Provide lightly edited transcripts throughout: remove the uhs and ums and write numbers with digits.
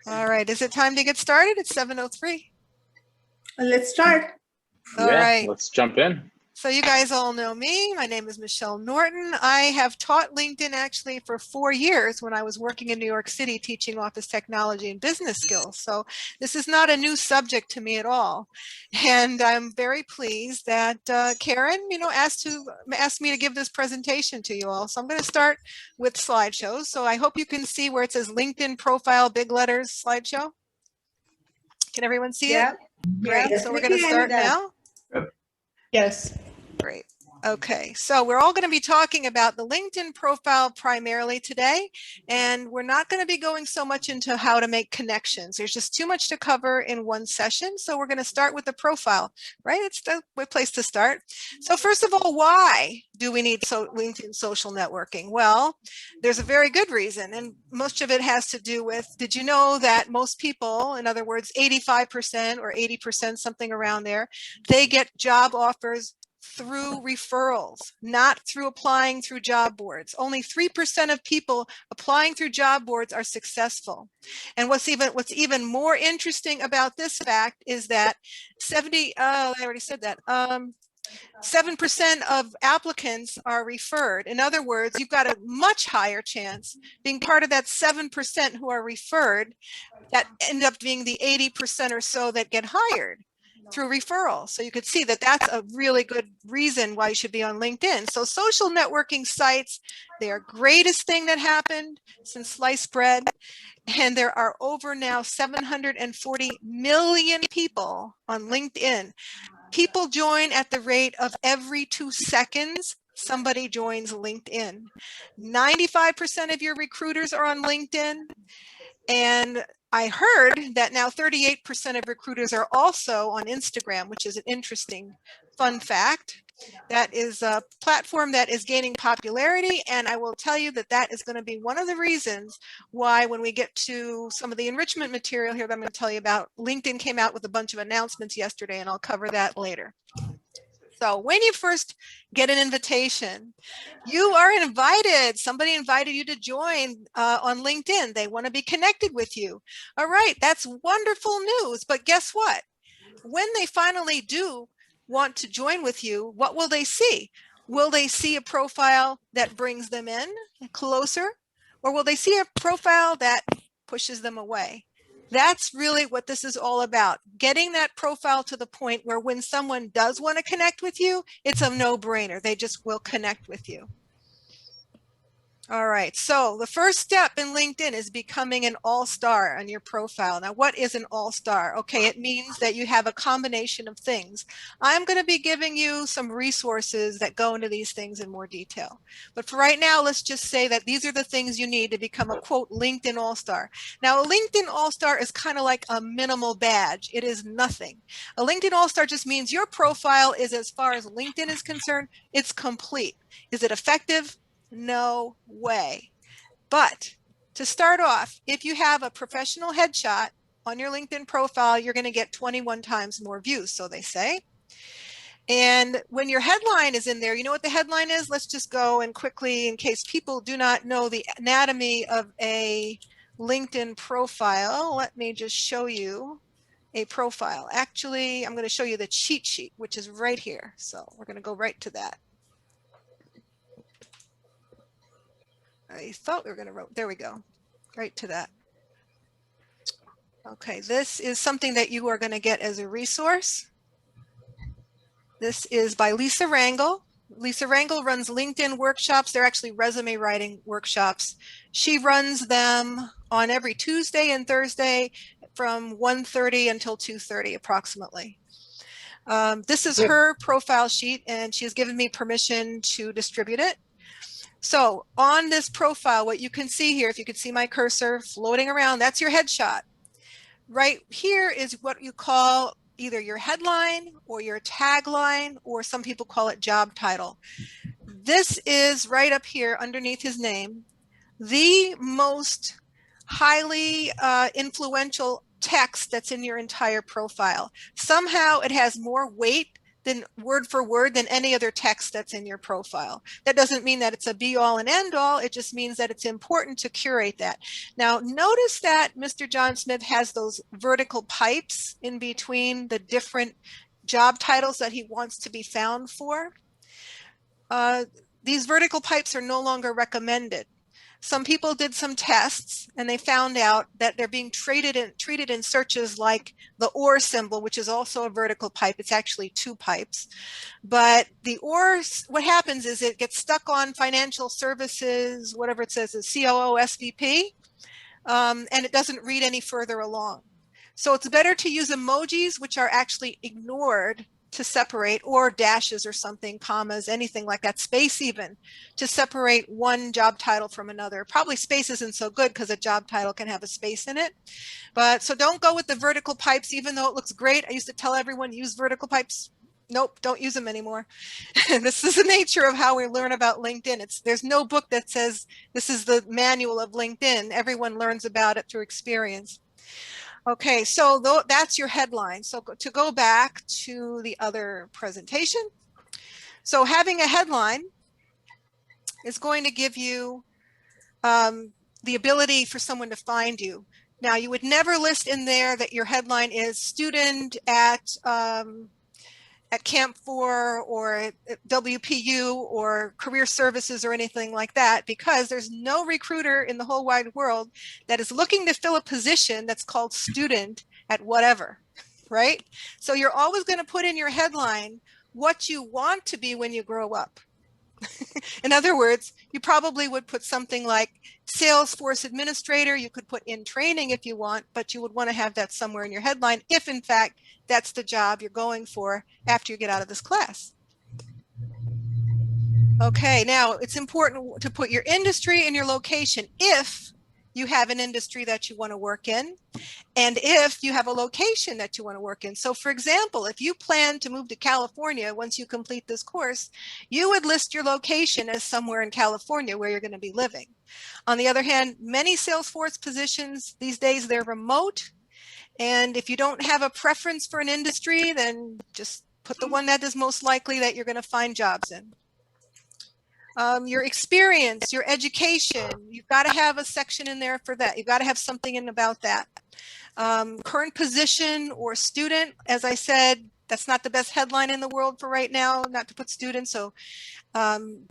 All right, is it time to get started? It's 7:03. Let's start. All Yeah, right. let's jump in. So you guys all know me. My name is Michelle Norton. I have taught LinkedIn actually for 4 years when I was working in New York City teaching office technology and business skills. So this is not a new subject to me at all. And I'm very pleased that Karen, asked me to give this presentation to you all. So I'm going to start with slideshows. So I hope you can see where it says LinkedIn profile, big letters, slideshow. Can everyone see it? Great. Yes, So we we're going to can. start now. Yes. Great. Okay, so we're all going to be talking about the LinkedIn profile primarily today, and we're not going to be going so much into how to make connections. There's just too much to cover in one session, so we're going to start with the profile, right? It's the place to start. So first of all, why do we need LinkedIn social networking? Well, there's a very good reason, and most of it has to do with, did you know that most people, in other words, 85% or 80%, something around there, they get job offers through referrals, not through applying through job boards. Only 3% of people applying through job boards are successful. And what's even more interesting about this fact is that 7% of applicants are referred. In other words, you've got a much higher chance being part of that 7% who are referred that end up being the 80% or so that get hired through referral. So you could see that that's a really good reason why you should be on LinkedIn. So social networking sites, they're greatest thing that happened since sliced bread. And there are over now 740 million people on LinkedIn. People join at the rate of every 2 seconds. Somebody joins LinkedIn. 95% of your recruiters are on LinkedIn. And I heard that now 38% of recruiters are also on Instagram, which is an interesting fun fact. That is a platform that is gaining popularity, and I will tell you that that is going to be one of the reasons why when we get to some of the enrichment material here that I'm going to tell you about, LinkedIn came out with a bunch of announcements yesterday, and I'll cover that later. So when you first get an invitation, you are invited. Somebody invited you to join on LinkedIn. They want to be connected with you. All right, that's wonderful news. But guess what? When they finally do want to join with you, what will they see? Will they see a profile that brings them in closer? Or will they see a profile that pushes them away? That's really what this is all about. Getting that profile to the point where when someone does want to connect with you, it's a no-brainer. They just will connect with you. All right, so the first step in LinkedIn is becoming an all-star on your profile. Now, what is an all-star? Okay, it means that you have a combination of things. I'm going to be giving you some resources that go into these things in more detail. But for right now, let's just say that these are the things you need to become a, quote, LinkedIn all-star. Now, a LinkedIn all-star is kind of like a minimal badge. It is nothing. A LinkedIn all-star just means your profile is, as far as LinkedIn is concerned, it's complete. Is it effective? No way. But to start off, if you have a professional headshot on your LinkedIn profile, you're going to get 21 times more views, so they say. And when your headline is in there, you know what the headline is? Let's just go and quickly, in case people do not know the anatomy of a LinkedIn profile, let me just show you a profile. Actually, I'm going to show you the cheat sheet, which is right here. So we're going to go right to that. I thought we were going to write, there we go, right to that. Okay, this is something that you are going to get as a resource. This is by Lisa Rangel. Lisa Rangel runs LinkedIn workshops. They're actually resume writing workshops. She runs them on every Tuesday and Thursday from 1:30 until 2:30 approximately. This is her profile sheet, and she has given me permission to distribute it. So on this profile, what you can see here, if you can see my cursor floating around, that's your headshot. Right here is what you call either your headline or your tagline, or some people call it job title. This is right up here underneath his name, the most highly influential text that's in your entire profile. Somehow it has more weight than word for word than any other text that's in your profile. That doesn't mean that it's a be all and end all. It just means that it's important to curate that. Now, notice that Mr. John Smith has those vertical pipes in between the different job titles that he wants to be found for. These vertical pipes are no longer recommended. Some people did some tests and they found out that they're being treated in searches like the OR symbol, which is also a vertical pipe. It's actually two pipes. But the OR, what happens is it gets stuck on financial services, whatever it says, is COO SVP, and it doesn't read any further along. So it's better to use emojis, which are actually ignored, to separate, or dashes or something, commas, anything like that, space even, to separate one job title from another. Probably space isn't so good because a job title can have a space in it. But so don't go with the vertical pipes, even though it looks great. I used to tell everyone use vertical pipes. Nope, don't use them anymore. This is the nature of how we learn about LinkedIn. There's no book that says this is the manual of LinkedIn. Everyone learns about it through experience. Okay, so that's your headline. So to go back to the other presentation. So having a headline is going to give you the ability for someone to find you. Now, you would never list in there that your headline is student at Camp 4 or at WPU or career services or anything like that, because there's no recruiter in the whole wide world that is looking to fill a position that's called student at whatever, right? So you're always going to put in your headline what you want to be when you grow up. In other words, you probably would put something like Salesforce administrator. You could put in training if you want, but you would want to have that somewhere in your headline if in fact that's the job you're going for after you get out of this class. Okay, now it's important to put your industry and your location if you have an industry that you want to work in, and if you have a location that you want to work in. So for example, if you plan to move to California once you complete this course, you would list your location as somewhere in California where you're going to be living. On the other hand, many Salesforce positions these days, they're remote. And if you don't have a preference for an industry, then just put the one that is most likely that you're going to find jobs in. Your experience, your education, you've got to have a section in there for that. You've got to have something in about that. Current position or student, as I said, that's not the best headline in the world for right now, not to put students. So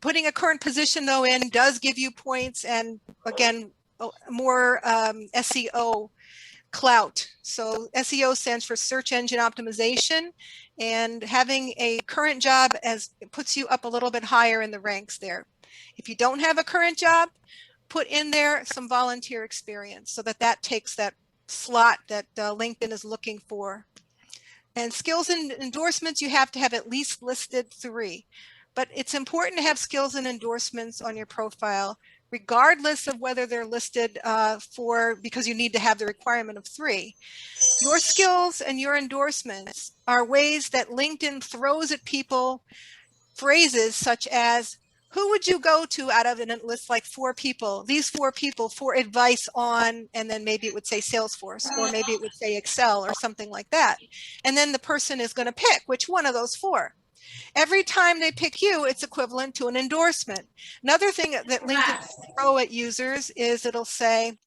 putting a current position though in does give you points, and again, more SEO clout. So SEO stands for search engine optimization, and having a current job it puts you up a little bit higher in the ranks there. If you don't have a current job, put in there some volunteer experience so that takes that slot that LinkedIn is looking for. And skills and endorsements, you have to have at least listed 3. But it's important to have skills and endorsements on your profile, regardless of whether they're listed because you need to have the requirement of 3. Your skills and your endorsements are ways that LinkedIn throws at people phrases such as, who would you go to out of a list like 4 people, these 4 people for advice on, and then maybe it would say Salesforce, or maybe it would say Excel or something like that. And then the person is going to pick which one of those 4. Every time they pick you, it's equivalent to an endorsement. Another thing that LinkedIn will throw at users is it'll say,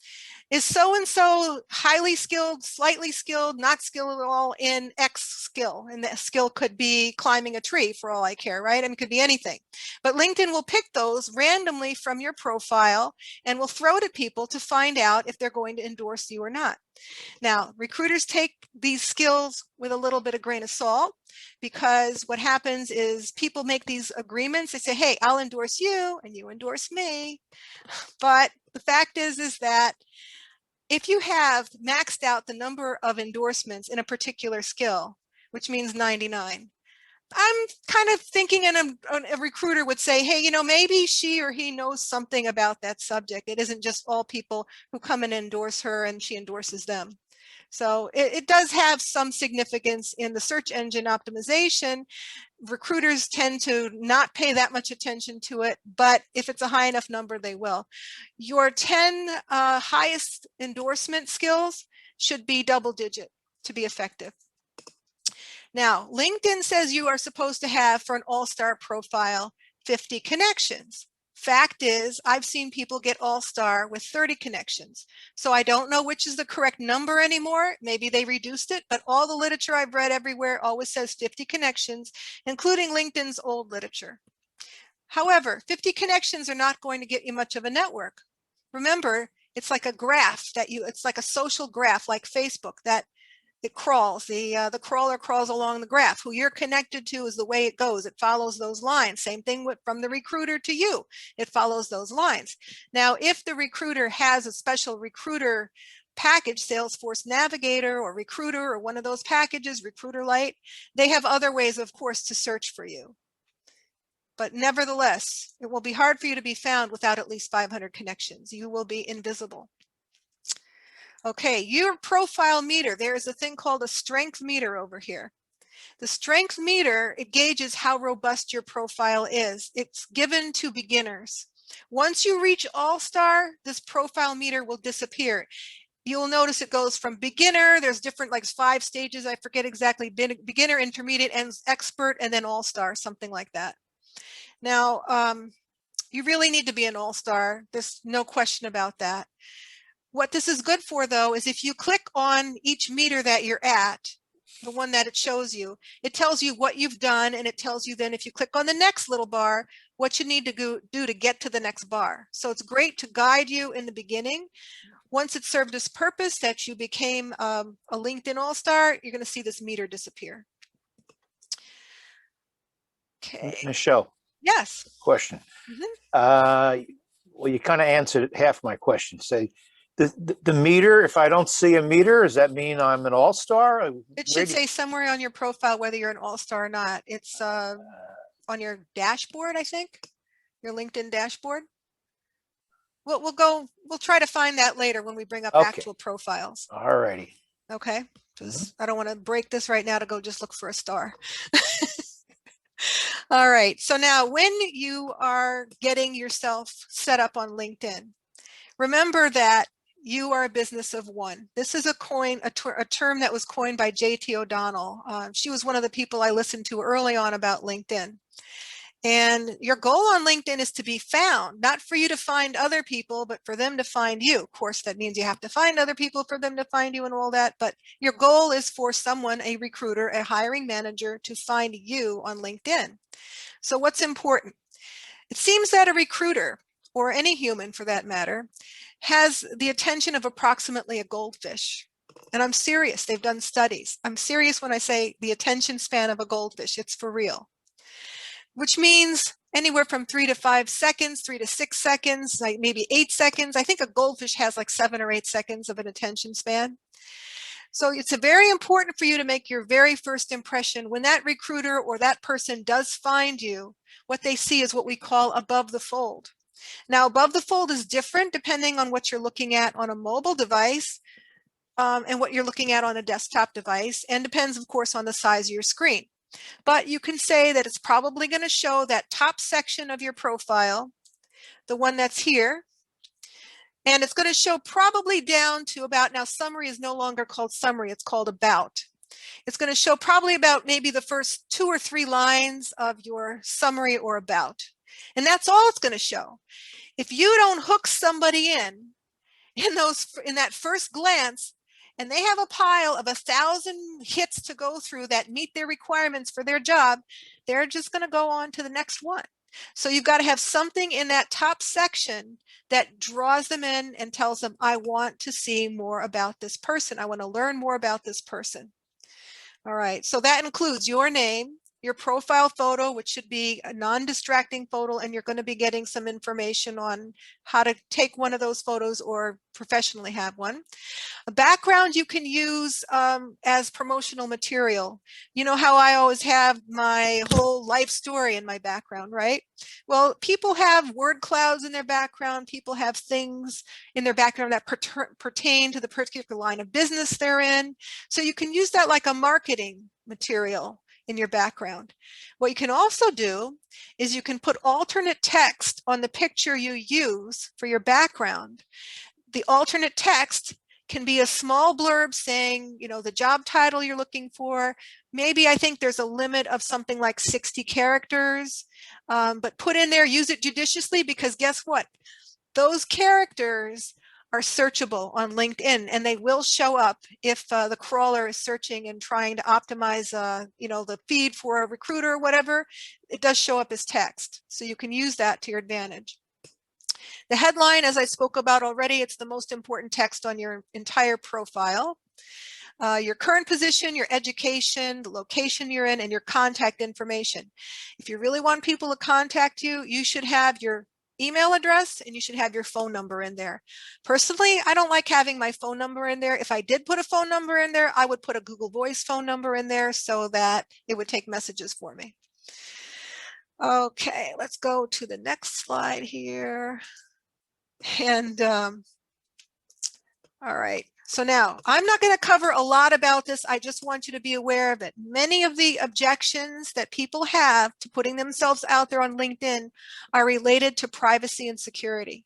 is so-and-so highly skilled, slightly skilled, not skilled at all in X skill? And that skill could be climbing a tree for all I care, right? I mean, it could be anything. But LinkedIn will pick those randomly from your profile and will throw it at people to find out if they're going to endorse you or not. Now, recruiters take these skills with a little bit of grain of salt, because what happens is people make these agreements. They say, hey, I'll endorse you and you endorse me. But the fact is that if you have maxed out the number of endorsements in a particular skill, which means 99, I'm kind of thinking a recruiter would say, hey, maybe she or he knows something about that subject. It isn't just all people who come and endorse her and she endorses them. So it does have some significance in the search engine optimization. Recruiters tend to not pay that much attention to it, but if it's a high enough number, they will. Your 10 highest endorsement skills should be double digit to be effective. Now, LinkedIn says you are supposed to have, for an all-star profile, 50 connections. Fact is, I've seen people get all-star with 30 connections. So I don't know which is the correct number anymore. Maybe they reduced it, but all the literature I've read everywhere always says 50 connections, including LinkedIn's old literature. However, 50 connections are not going to get you much of a network. Remember, it's like a graph it's like a social graph, like Facebook, that it crawls. The crawler crawls along the graph. Who you're connected to is the way it goes. It follows those lines. Same thing from the recruiter to you. It follows those lines. Now, if the recruiter has a special recruiter package, Salesforce Navigator or Recruiter or one of those packages, Recruiter Lite, they have other ways, of course, to search for you. But nevertheless, it will be hard for you to be found without at least 500 connections. You will be invisible. Okay, your profile meter, there is a thing called a strength meter over here. The strength meter, it gauges how robust your profile is. It's given to beginners. Once you reach all-star, this profile meter will disappear. You'll notice it goes from beginner, there's different, like 5 stages, I forget exactly, beginner, intermediate, and expert, and then all-star, something like that. Now, you really need to be an all-star. There's no question about that. What this is good for, though, is if you click on each meter that you're at, the one that it shows you, it tells you what you've done, and it tells you then if you click on the next little bar, what you need to do to get to the next bar. So it's great to guide you in the beginning. Once it served its purpose, that you became a LinkedIn All-Star, you're going to see this meter disappear. Okay. Michelle. Yes. Question. Mm-hmm. Well, you kind of answered half my question. Say, the meter, if I don't see a meter, does that mean I'm an all-star? It should say somewhere on your profile whether you're an all-star or not. It's on your dashboard, I think, your LinkedIn dashboard. We'll try to find that later when we bring up actual profiles. All righty. Okay. I don't want to break this right now to go just look for a star. All right. So now when you are getting yourself set up on LinkedIn, remember that you are a business of one. This is a term that was coined by J.T. O'Donnell. She was one of the people I listened to early on about LinkedIn. And your goal on LinkedIn is to be found, not for you to find other people, but for them to find you. Of course, that means you have to find other people for them to find you and all that. But your goal is for someone, a recruiter, a hiring manager, to find you on LinkedIn. So what's important? It seems that a recruiter, or any human for that matter, has the attention of approximately a goldfish. And I'm serious. They've done studies. I'm serious when I say the attention span of a goldfish. It's for real. Which means anywhere from 3 to 5 seconds, 3 to 6 seconds, like maybe 8 seconds. I think a goldfish has like 7 or 8 seconds of an attention span. So it's very important for you to make your very first impression. When that recruiter or that person does find you, what they see is what we call above the fold. Now, above the fold is different depending on what you're looking at on a mobile device and what you're looking at on a desktop device, and depends, of course, on the size of your screen. But you can say that it's probably going to show that top section of your profile, the one that's here, and it's going to show probably down to about, now summary is no longer called summary, it's called about. It's going to show probably about maybe the first 2 or 3 lines of your summary or about. And that's all it's going to show. If you don't hook somebody in that first glance, and they have a pile of 1,000 hits to go through that meet their requirements for their job, they're just going to go on to the next one. So you've got to have something in that top section that draws them in and tells them, I want to see more about this person. I want to learn more about this person. All right, so that includes your name, your profile photo, which should be a non-distracting photo, and you're going to be getting some information on how to take one of those photos or professionally have one. A background you can use as promotional material. You know how I always have my whole life story in my background, right? Well, people have word clouds in their background. People have things in their background that pertain to the particular line of business they're in. So you can use that like a marketing material in your background. What you can also do is you can put alternate text on the picture you use for your background. The alternate text can be a small blurb saying, you know, the job title you're looking for. Maybe I think there's a limit of something like 60 characters, but put in there, use it judiciously, because guess what? Those characters are searchable on LinkedIn, and they will show up if the crawler is searching and trying to optimize, you know, the feed for a recruiter or whatever. It does show up as text, so you can use that to your advantage. The headline, as I spoke about already, it's the most important text on your entire profile. Your current position, your education, the location you're in, and your contact information. If you really want people to contact you, you should have your email address and you should have your phone number in there. Personally, I don't like having my phone number in there. If I did put a phone number in there, I would put a Google Voice phone number in there so that it would take messages for me. Okay, let's go to the next slide here. And all right, so now I'm not going to cover a lot about this. I just want you to be aware of it. Many of the objections that people have to putting themselves out there on LinkedIn are related to privacy and security.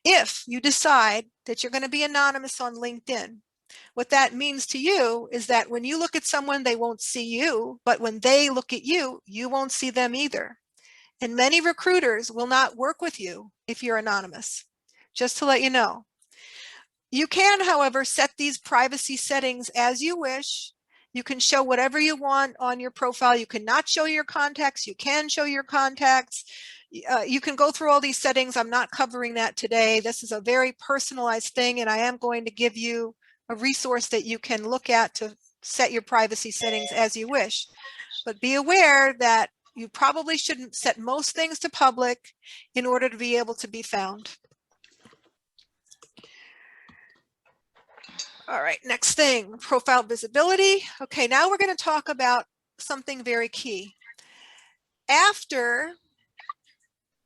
If you decide that you're going to be anonymous on LinkedIn, what that means to you is that when you look at someone, they won't see you, but when they look at you, you won't see them either. And many recruiters will not work with you if you're anonymous, just to let you know. You can, however, set these privacy settings as you wish. You can show whatever you want on your profile. You cannot show your contacts. You can show your contacts. You can go through all these settings. I'm not covering that today. This is a very personalized thing, and I am going to give you a resource that you can look at to set your privacy settings as you wish. But be aware that you probably shouldn't set most things to public in order to be able to be found. All right, next thing, profile visibility. Okay, now we're going to talk about something very key. After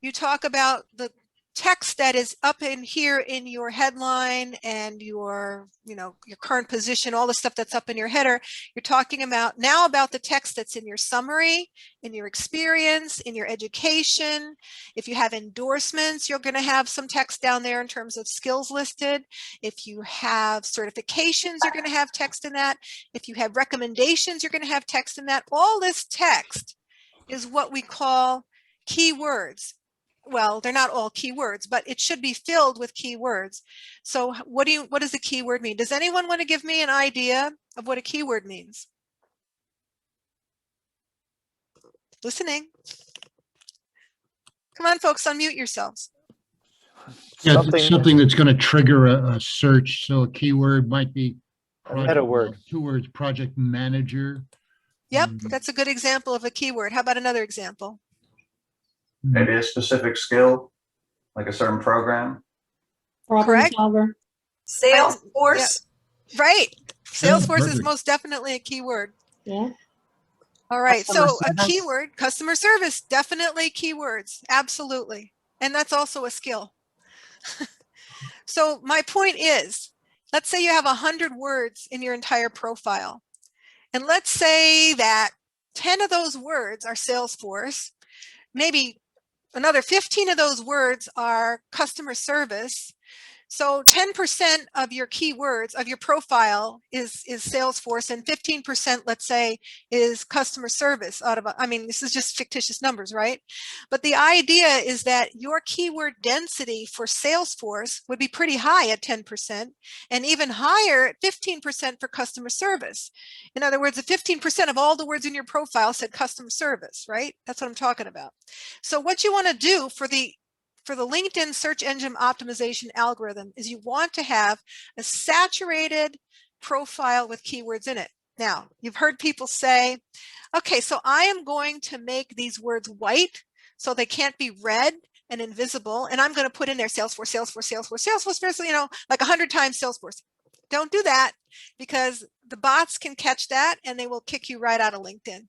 you talk about the text that is up in here in your headline and your, you know, your current position, all the stuff that's up in your header, you're talking about now about the text that's in your summary, in your experience, in your education. If you have endorsements, you're going to have some text down there in terms of skills listed. If you have certifications, you're going to have text in that. If you have recommendations, you're going to have text in that. All this text is what we call keywords. Well, they're not all keywords, but it should be filled with keywords. So what does a keyword mean? Does anyone want to give me an idea of what a keyword means? Listening. Come on, folks, unmute yourselves. Yeah, something that's going to trigger a search. So a keyword might be meta word. 2 words, project manager. Yep, that's a good example of a keyword. How about another example? Maybe a specific skill, like a certain program. Correct. Salesforce. Yeah. Right. Salesforce is perfect. most definitely a keyword. Yeah. All right. Customer So service. a keyword, customer service, definitely keywords. Absolutely. And that's also a skill. So my point is, let's say you have 100 words in your entire profile. And let's say that 10 of those words are Salesforce. Maybe another 15 of those words are customer service. So 10% of your keywords of your profile is Salesforce, and 15%, let's say, is customer service. I mean, this is just fictitious numbers, right? But the idea is that your keyword density for Salesforce would be pretty high at 10%, and even higher at 15% for customer service. In other words, if 15% of all the words in your profile said customer service, right? That's what I'm talking about. So what you want to do for the LinkedIn search engine optimization algorithm is you want to have a saturated profile with keywords in it. Now, you've heard people say, okay, so I am going to make these words white so they can't be read and invisible, and I'm going to put in there Salesforce, Salesforce, Salesforce, Salesforce, you know, like 100 times Salesforce. Don't do that, because the bots can catch that and they will kick you right out of LinkedIn.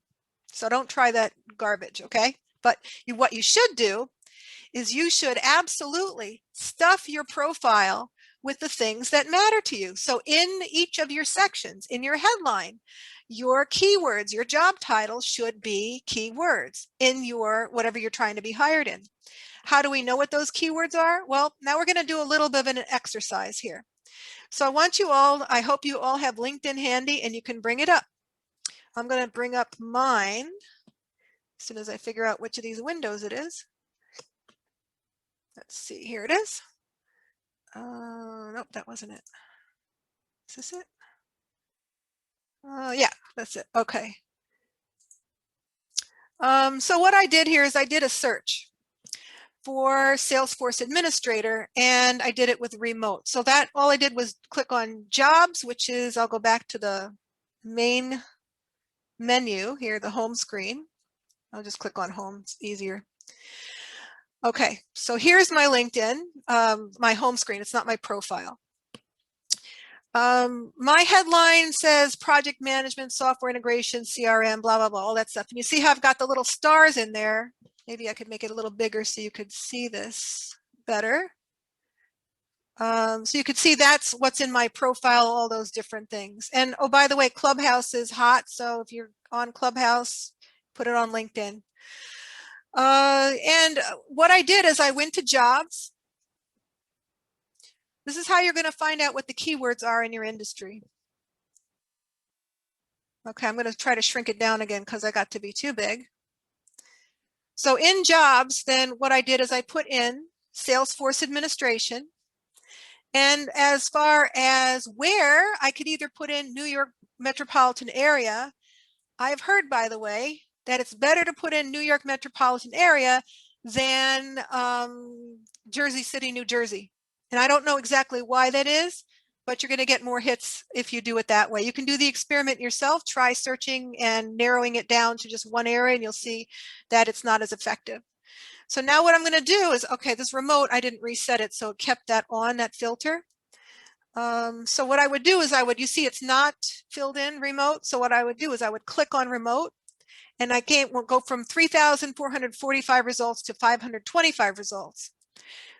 So don't try that garbage, okay? But what you should do is you should absolutely stuff your profile with the things that matter to you. So in each of your sections, in your headline, your keywords, your job title should be keywords in your whatever you're trying to be hired in. How do we know what those keywords are? Well, now we're going to do a little bit of an exercise here. So I want you all, I hope you all have LinkedIn handy and you can bring it up. I'm going to bring up mine as soon as I figure out which of these windows it is. Let's see, here it is. Nope, that wasn't it. Is this it? Yeah, that's it. Okay. So what I did here is I did a search for Salesforce Administrator, and I did it with remote. So that all I did was click on jobs, which is, I'll go back to the main menu here, the home screen. I'll just click on home, it's easier. Okay, so here's my LinkedIn, my home screen. It's not my profile. My headline says project management, software integration, CRM, blah, blah, blah, all that stuff. And you see how I've got the little stars in there. Maybe I could make it a little bigger so you could see this better. So you could see that's what's in my profile, all those different things. And oh, by the way, Clubhouse is hot. So if you're on Clubhouse, put it on LinkedIn. And what I did is I went to jobs. This is how you're going to find out what the keywords are in your industry. Okay, I'm going to try to shrink it down again because I got to be too big. So in jobs, then what I did is I put in Salesforce administration. And as far as where, I could either put in New York metropolitan area. I've heard, by the way, that it's better to put in New York metropolitan area than Jersey City, New Jersey. And I don't know exactly why that is, but you're going to get more hits if you do it that way. You can do the experiment yourself, try searching and narrowing it down to just one area, and you'll see that it's not as effective. So now what I'm going to do is, okay, this remote, I didn't reset it, so it kept that on, that filter. So what I would do is you see it's not filled in remote. So what I would do is I would click on remote, and I will go from 3,445 results to 525 results.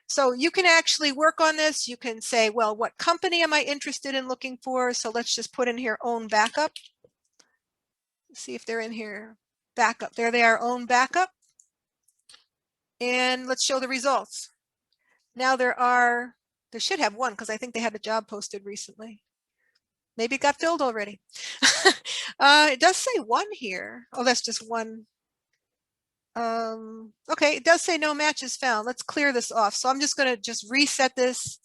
So you can actually work on this. You can say, well, what company am I interested in looking for? So let's just put in here own backup. See if they're in here. Backup. There they are, own backup. And let's show the results. Now there should have one because I think they had a job posted recently. Maybe it got filled already. It does say one here. Oh, that's just one. Okay, it does say no matches found. Let's clear this off. So I'm just going to just reset this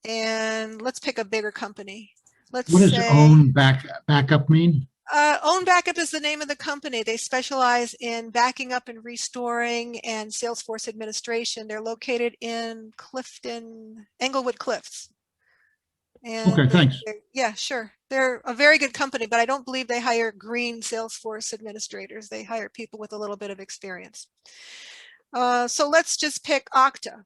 and let's pick a bigger company. Let's What does say, own backup mean? Own Backup is the name of the company. They specialize in backing up and restoring and Salesforce administration. They're located in Clifton, Englewood Cliffs. And Okay, thanks. Yeah, sure. They're a very good company, but I don't believe they hire green Salesforce administrators. They hire people with a little bit of experience. So let's just pick Okta.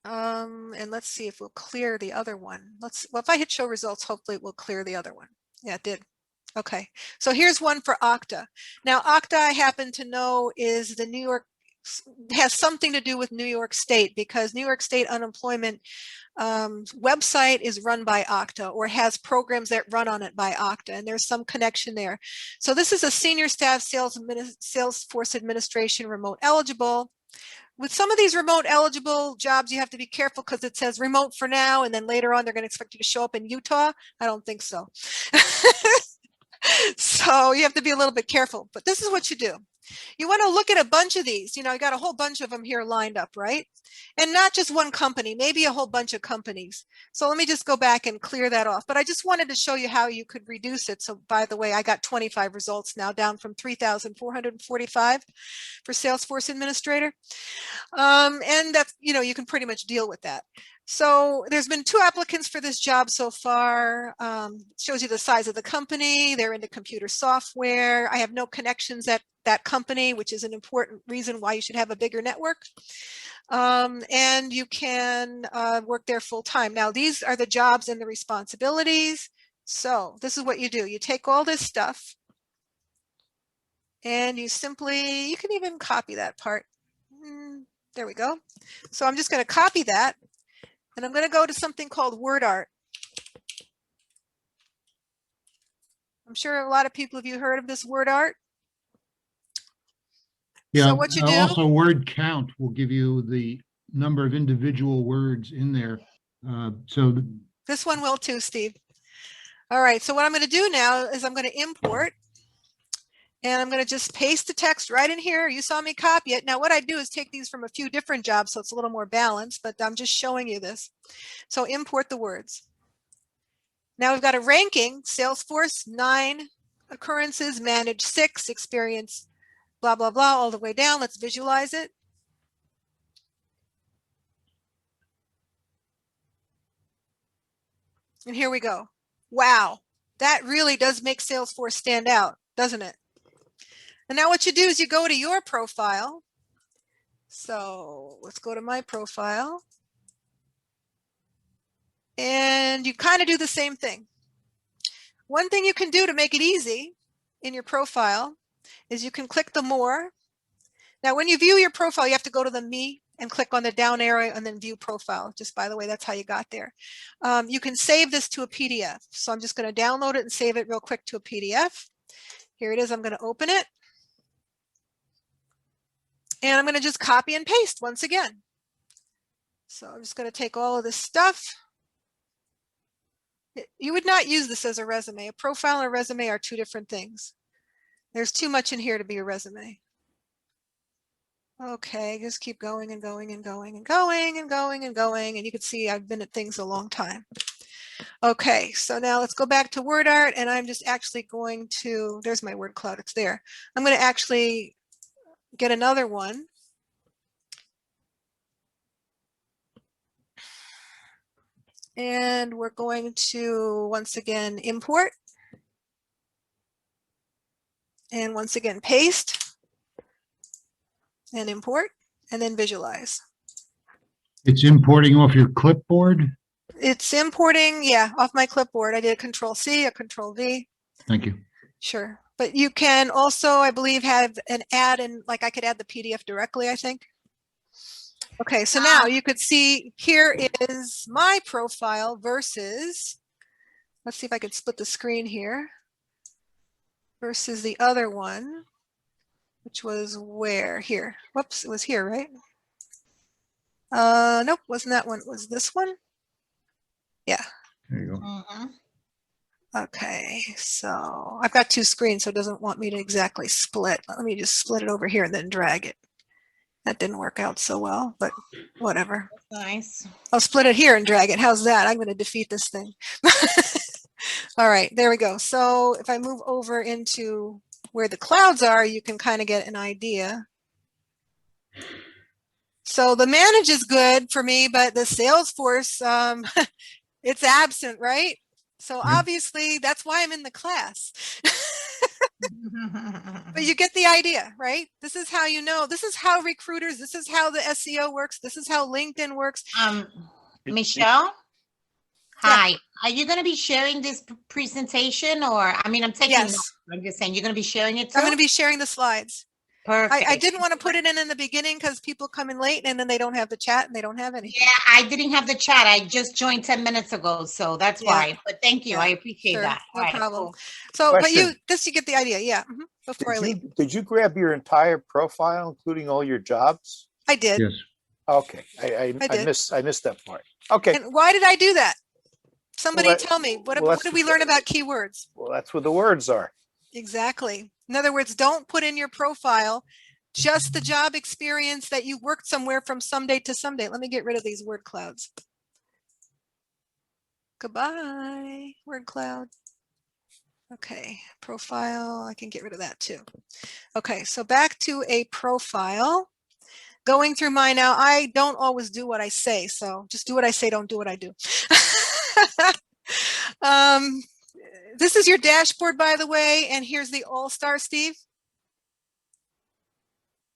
And let's see if we'll clear the other one. Well, if I hit show results, hopefully it will clear the other one. Yeah, it did. Okay, so here's one for Okta. Now, Okta, I happen to know, is the has something to do with New York State, because New York State unemployment website is run by Okta, or has programs that run on it by Okta, and there's some connection there. So this is a senior staff Salesforce administration remote eligible. With some of these remote eligible jobs, you have to be careful because it says remote for now, and then later on they're going to expect you to show up in Utah. I don't think so. So you have to be a little bit careful, but this is what you do. You want to look at a bunch of these. You got a whole bunch of them here lined up, right? And not just one company, maybe a whole bunch of companies. So let me just go back and clear that off. But I just wanted to show you how you could reduce it. So by the way, I got 25 results now, down from 3,445 for Salesforce administrator. And that's, you can pretty much deal with that. So there's been 2 applicants for this job so far. Shows you the size of the company. They're into computer software. I have no connections at that company, which is an important reason why you should have a bigger network. And you can work there full time. Now, these are the jobs and the responsibilities. So this is what you do. You take all this stuff and you can even copy that part. There we go. So I'm just going to copy that. And I'm going to go to something called WordArt. I'm sure a lot of people, have you heard of this WordArt? Yeah, so what you do, also word count will give you the number of individual words in there. So This one will too, Steve. All right, so what I'm going to do now is I'm going to import, and I'm going to just paste the text right in here. You saw me copy it. Now what I do is take these from a few different jobs, so it's a little more balanced, but I'm just showing you this. So import the words. Now we've got a ranking, Salesforce 9 occurrences, manage 6, experience blah, blah, blah, all the way down. Let's visualize it. And here we go. Wow, that really does make Salesforce stand out, doesn't it? And now what you do is you go to your profile. So let's go to my profile. And you kind of do the same thing. One thing you can do to make it easy in your profile is you can click the more. Now, when you view your profile, you have to go to the me and click on the down arrow and then view profile. Just by the way, that's how you got there. You can save this to a PDF. So I'm just going to download it and save it real quick to a PDF. Here it is. I'm going to open it. And I'm going to just copy and paste once again. So I'm just going to take all of this stuff. You would not use this as a resume. A profile and a resume are two different things. There's too much in here to be a resume. Okay, just keep going and going and going and going and going and going. And you can see I've been at things a long time. Okay, so now let's go back to WordArt, and I'm just actually going to, there's my word cloud, it's there. I'm going to actually get another one. And we're going to, once again, import. And once again, paste. And import. And then visualize. It's importing off your clipboard? It's importing, yeah, off my clipboard. I did a Control-C, a Control-V. Thank you. Sure. But you can also, I believe, have an add in, like I could add the PDF directly, I think. Okay, so now you could see here is my profile versus, let's see if I can split the screen here, versus the other one, which was where? Here. Whoops, it was here, right? Nope, wasn't that one. It was this one. Yeah. There you go. Okay, so I've got two screens, so it doesn't want me to exactly split. Let me just split it over here and then drag it. That didn't work out so well, but whatever. Nice. I'll split it here and drag it. How's that? I'm going to defeat this thing. All right, there we go. So if I move over into where the clouds are, you can kind of get an idea. So the manage is good for me, but the Salesforce, it's absent, right? So obviously that's why I'm in the class. But you get the idea, right? This is how you know. This is how recruiters, this is how the SEO works. This is how LinkedIn works. Michelle? Hi. Are you going to be sharing this presentation, or, I mean, I'm taking Yes. notes. I'm just saying, you're going to be sharing it too? I'm going to be sharing the slides. Perfect. I didn't want to put it in the beginning because people come in late and then they don't have the chat and they don't have anything. Yeah, I didn't have the chat. I just joined 10 minutes ago, so that's Yeah. why. But thank you. Yeah. I appreciate Sure, that. no All right, problem. cool. So, but Question. you get the idea. Yeah. Before I leave. Did you grab your entire profile, including all your jobs? I did. Yes. Okay, I did. missed that part. Okay, And why did I do that? Somebody Well, tell me. What well, did we learn about keywords? well, that's what the words are. Exactly. In other words, don't put in your profile just the job experience that you worked somewhere from some date to some date. Let me get rid of these word clouds. Goodbye, word cloud. Okay, profile, I can get rid of that too. Okay, so back to a profile. Going through mine now, I don't always do what I say, so just do what I say, don't do what I do. This is your dashboard, by the way, and here's the all-star, Steve.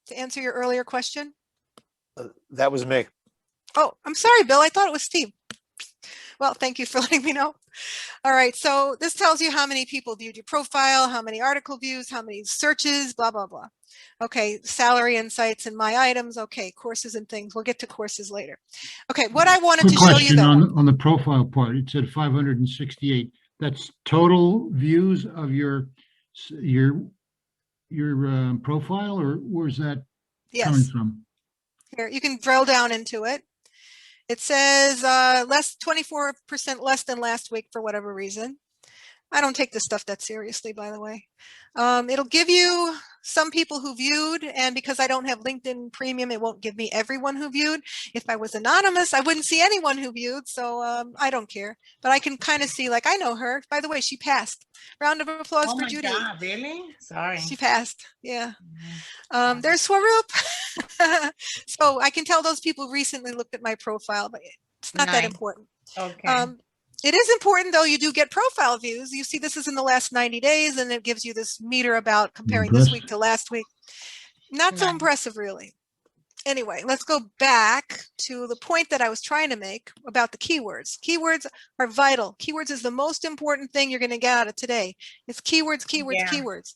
To answer your earlier question. That was me. Oh, I'm sorry, Bill. I thought it was Steve. Well, thank you for letting me know. All right, so this tells you how many people viewed your profile, how many article views, how many searches, blah, blah, blah. Okay, salary insights and my items. Okay, courses and things. We'll get to courses later. Okay, what I wanted Quick to show you question though. on the profile part. It said 568. That's total views of your profile, or where's that coming Yes, from? here, you can drill down into it. It says 24% less than last week for whatever reason. I don't take this stuff that seriously, by the way. It'll give you some people who viewed, and because I don't have LinkedIn Premium, it won't give me everyone who viewed. If I was anonymous, I wouldn't see anyone who viewed, so I don't care. But I can kind of see, like, I know her. By the way, she passed. Round of applause Oh for my Judy. God, really? Sorry. She passed, yeah. Mhm. There's Swaroop. So I can tell those people recently looked at my profile, but it's not that Nice. important. Okay. It is important, though. You do get profile views. You see, this is in the last 90 days, and it gives you this meter about comparing this week to last week. Not so Nice. impressive, really. Anyway, let's go back to the point that I was trying to make about the keywords. Keywords are vital. Keywords is the most important thing you're going to get out of today. It's keywords, keywords, Yeah. keywords.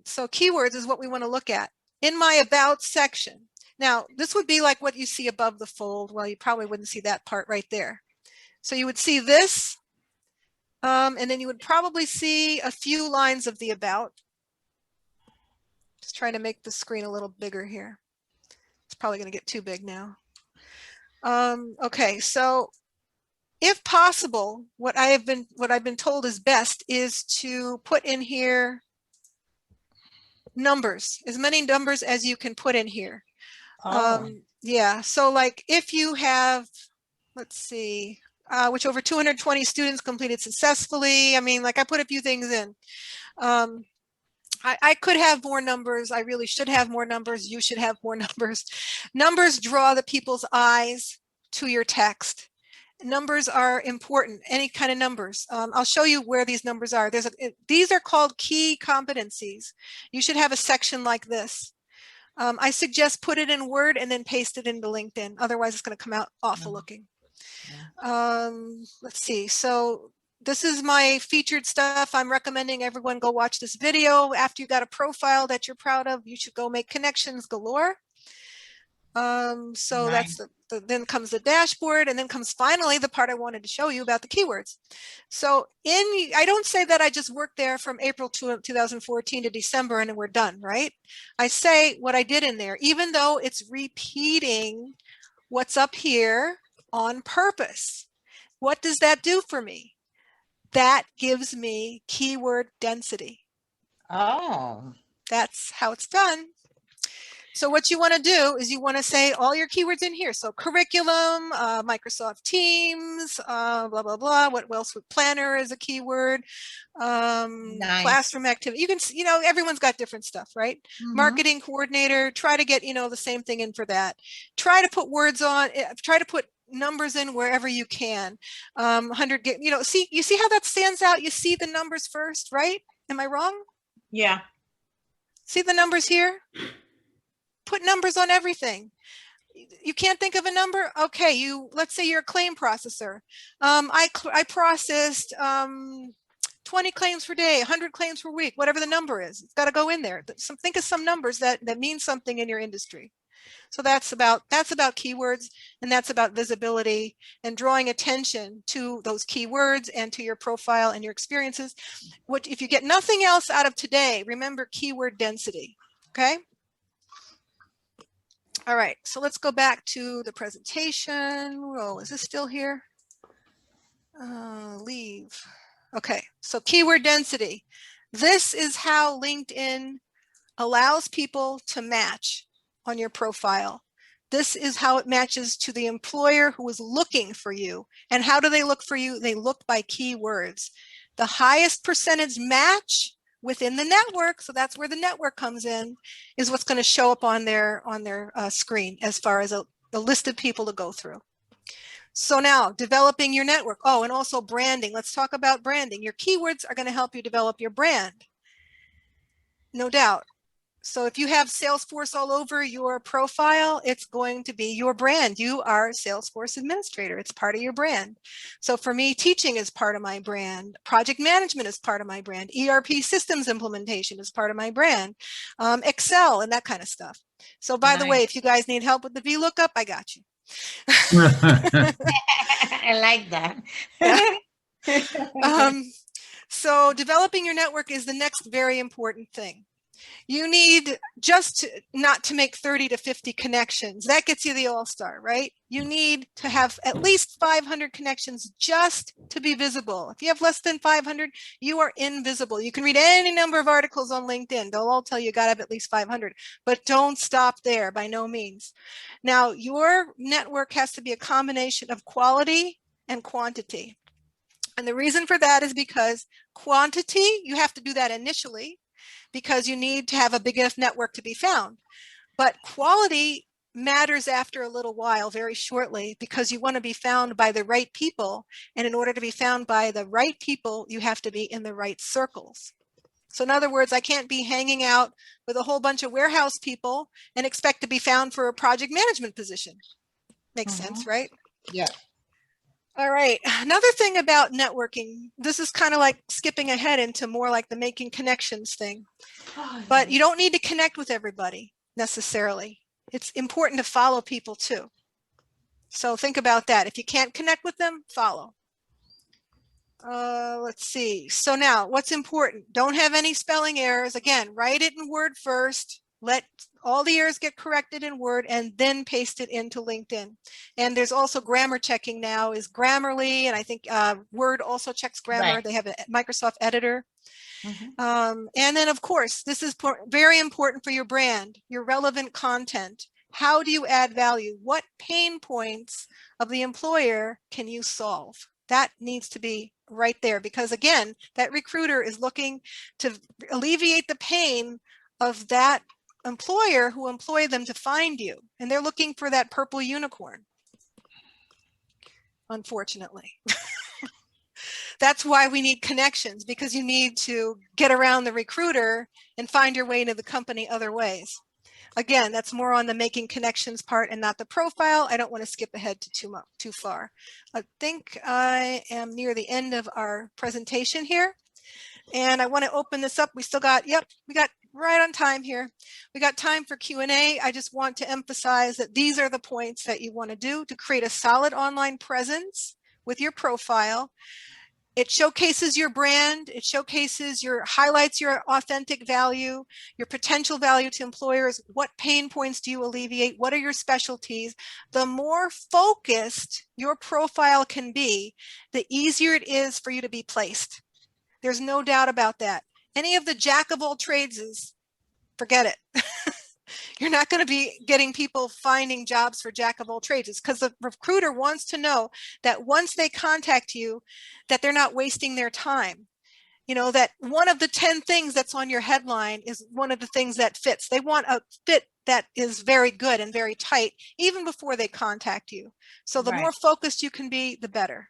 So keywords is what we want to look at. In my about section. Now, this would be like what you see above the fold. Well, you probably wouldn't see that part right there. So you would see this, and then you would probably see a few lines of the about. Just trying to make the screen a little bigger here. It's probably going to get too big now. Okay, so if possible, what I've been told is best is to put in here numbers, as many numbers as you can put in here. Oh, Yeah, so like if you have, let's see, which over 220 students completed successfully. I mean, like I put a few things in. I could have more numbers. I really should have more numbers. You should have more numbers. Numbers draw the people's eyes to your text. Numbers are important, any kind of numbers. I'll show you where these numbers are. These are called key competencies. You should have a section like this. I suggest put it in Word and then paste it into LinkedIn. Otherwise, it's going to come out awful looking. Let's see. So this is my featured stuff. I'm recommending everyone go watch this video. After you got a profile that you're proud of, you should go make connections galore. So Nice. that's then comes the dashboard, and then comes finally the part I wanted to show you about the keywords. So I don't say that I just worked there from April 2014 to December and we're done, right? I say what I did in there, even though it's repeating what's up here on purpose. What does that do for me? That gives me keyword density. Oh, That's how it's done. So what you want to do is you want to say all your keywords in here. So curriculum, Microsoft Teams, blah, blah, blah. What else would planner is a keyword. Nice. Classroom activity. You can, everyone's got different stuff, right? Mhm. Marketing coordinator, try to get, the same thing in for that. Try to put words on, try to put numbers in wherever you can. 100, you see how that stands out? You see the numbers first, right? Am I wrong? Yeah. See the numbers here? Put numbers on everything. You can't think of a number? Okay, let's say you're a claim processor. I processed 20 claims per day, 100 claims per week, whatever the number is. It's got to go in there. Think of some numbers that mean something in your industry. So that's about keywords, and that's about visibility and drawing attention to those keywords and to your profile and your experiences. If you get nothing else out of today, remember keyword density, okay? All right, so let's go back to the presentation. Oh, is this still here? Leave. Okay, so keyword density. This is how LinkedIn allows people to match on your profile. This is how it matches to the employer who is looking for you. And how do they look for you? They look by keywords. The highest percentage match within the network, so that's where the network comes in, is what's going to show up on their screen as far as a list of people to go through. So now developing your network. Oh, and also branding. Let's talk about branding. Your keywords are going to help you develop your brand. No doubt. So if you have Salesforce all over your profile, it's going to be your brand. You are a Salesforce administrator. It's part of your brand. So for me, teaching is part of my brand. Project management is part of my brand. ERP systems implementation is part of my brand. Excel and that kind of stuff. So by the way, if you guys need help with the VLOOKUP, I got you. I like that. So developing your network is the next very important thing. You need not to make 30 to 50 connections. That gets you the all-star, right? You need to have at least 500 connections just to be visible. If you have less than 500, you are invisible. You can read any number of articles on LinkedIn. They'll all tell you got to have at least 500, but don't stop there by no means. Now, your network has to be a combination of quality and quantity. And the reason for that is because quantity, you have to do that initially, because you need to have a big enough network to be found. But quality matters after a little while, very shortly, because you want to be found by the right people. And in order to be found by the right people, you have to be in the right circles. So in other words, I can't be hanging out with a whole bunch of warehouse people and expect to be found for a project management position. Makes sense, right? Yeah. All right. Another thing about networking, this is kind of like skipping ahead into more like the making connections thing, but you don't need to connect with everybody necessarily. It's important to follow people too. So think about that. If you can't connect with them, follow. Let's see. So now what's important? Don't have any spelling errors. Again, write it in Word first. Let all the errors get corrected in Word and then paste it into LinkedIn. And there's also grammar checking now is Grammarly. And I think Word also checks grammar. Right. They have a Microsoft editor. Mhm. And then of course, this is very important for your brand, your relevant content. How do you add value? What pain points of the employer can you solve? That needs to be right there, because again, that recruiter is looking to alleviate the pain of that employer who employed them to find you, and they're looking for that purple unicorn, unfortunately. That's why we need connections, because you need to get around the recruiter and find your way into the company other ways. Again, that's more on the making connections part and not the profile. I don't want to skip ahead to too far. I think I am near the end of our presentation here, and I want to open this up. We still got, we got right on time here. We got time for Q&A. I just want to emphasize that these are the points that you want to do to create a solid online presence with your profile. It showcases your brand. It showcases highlights your authentic value, your potential value to employers. What pain points do you alleviate? What are your specialties? The more focused your profile can be, the easier it is for you to be placed. There's no doubt about that. Any of the jack of all trades, forget it. You're not going to be getting people finding jobs for jack of all trades, because the recruiter wants to know that once they contact you, that they're not wasting their time. You know, that one of the 10 things that's on your headline is one of the things that fits. They want a fit that is very good and very tight, even before they contact you. So the more focused you can be, the better.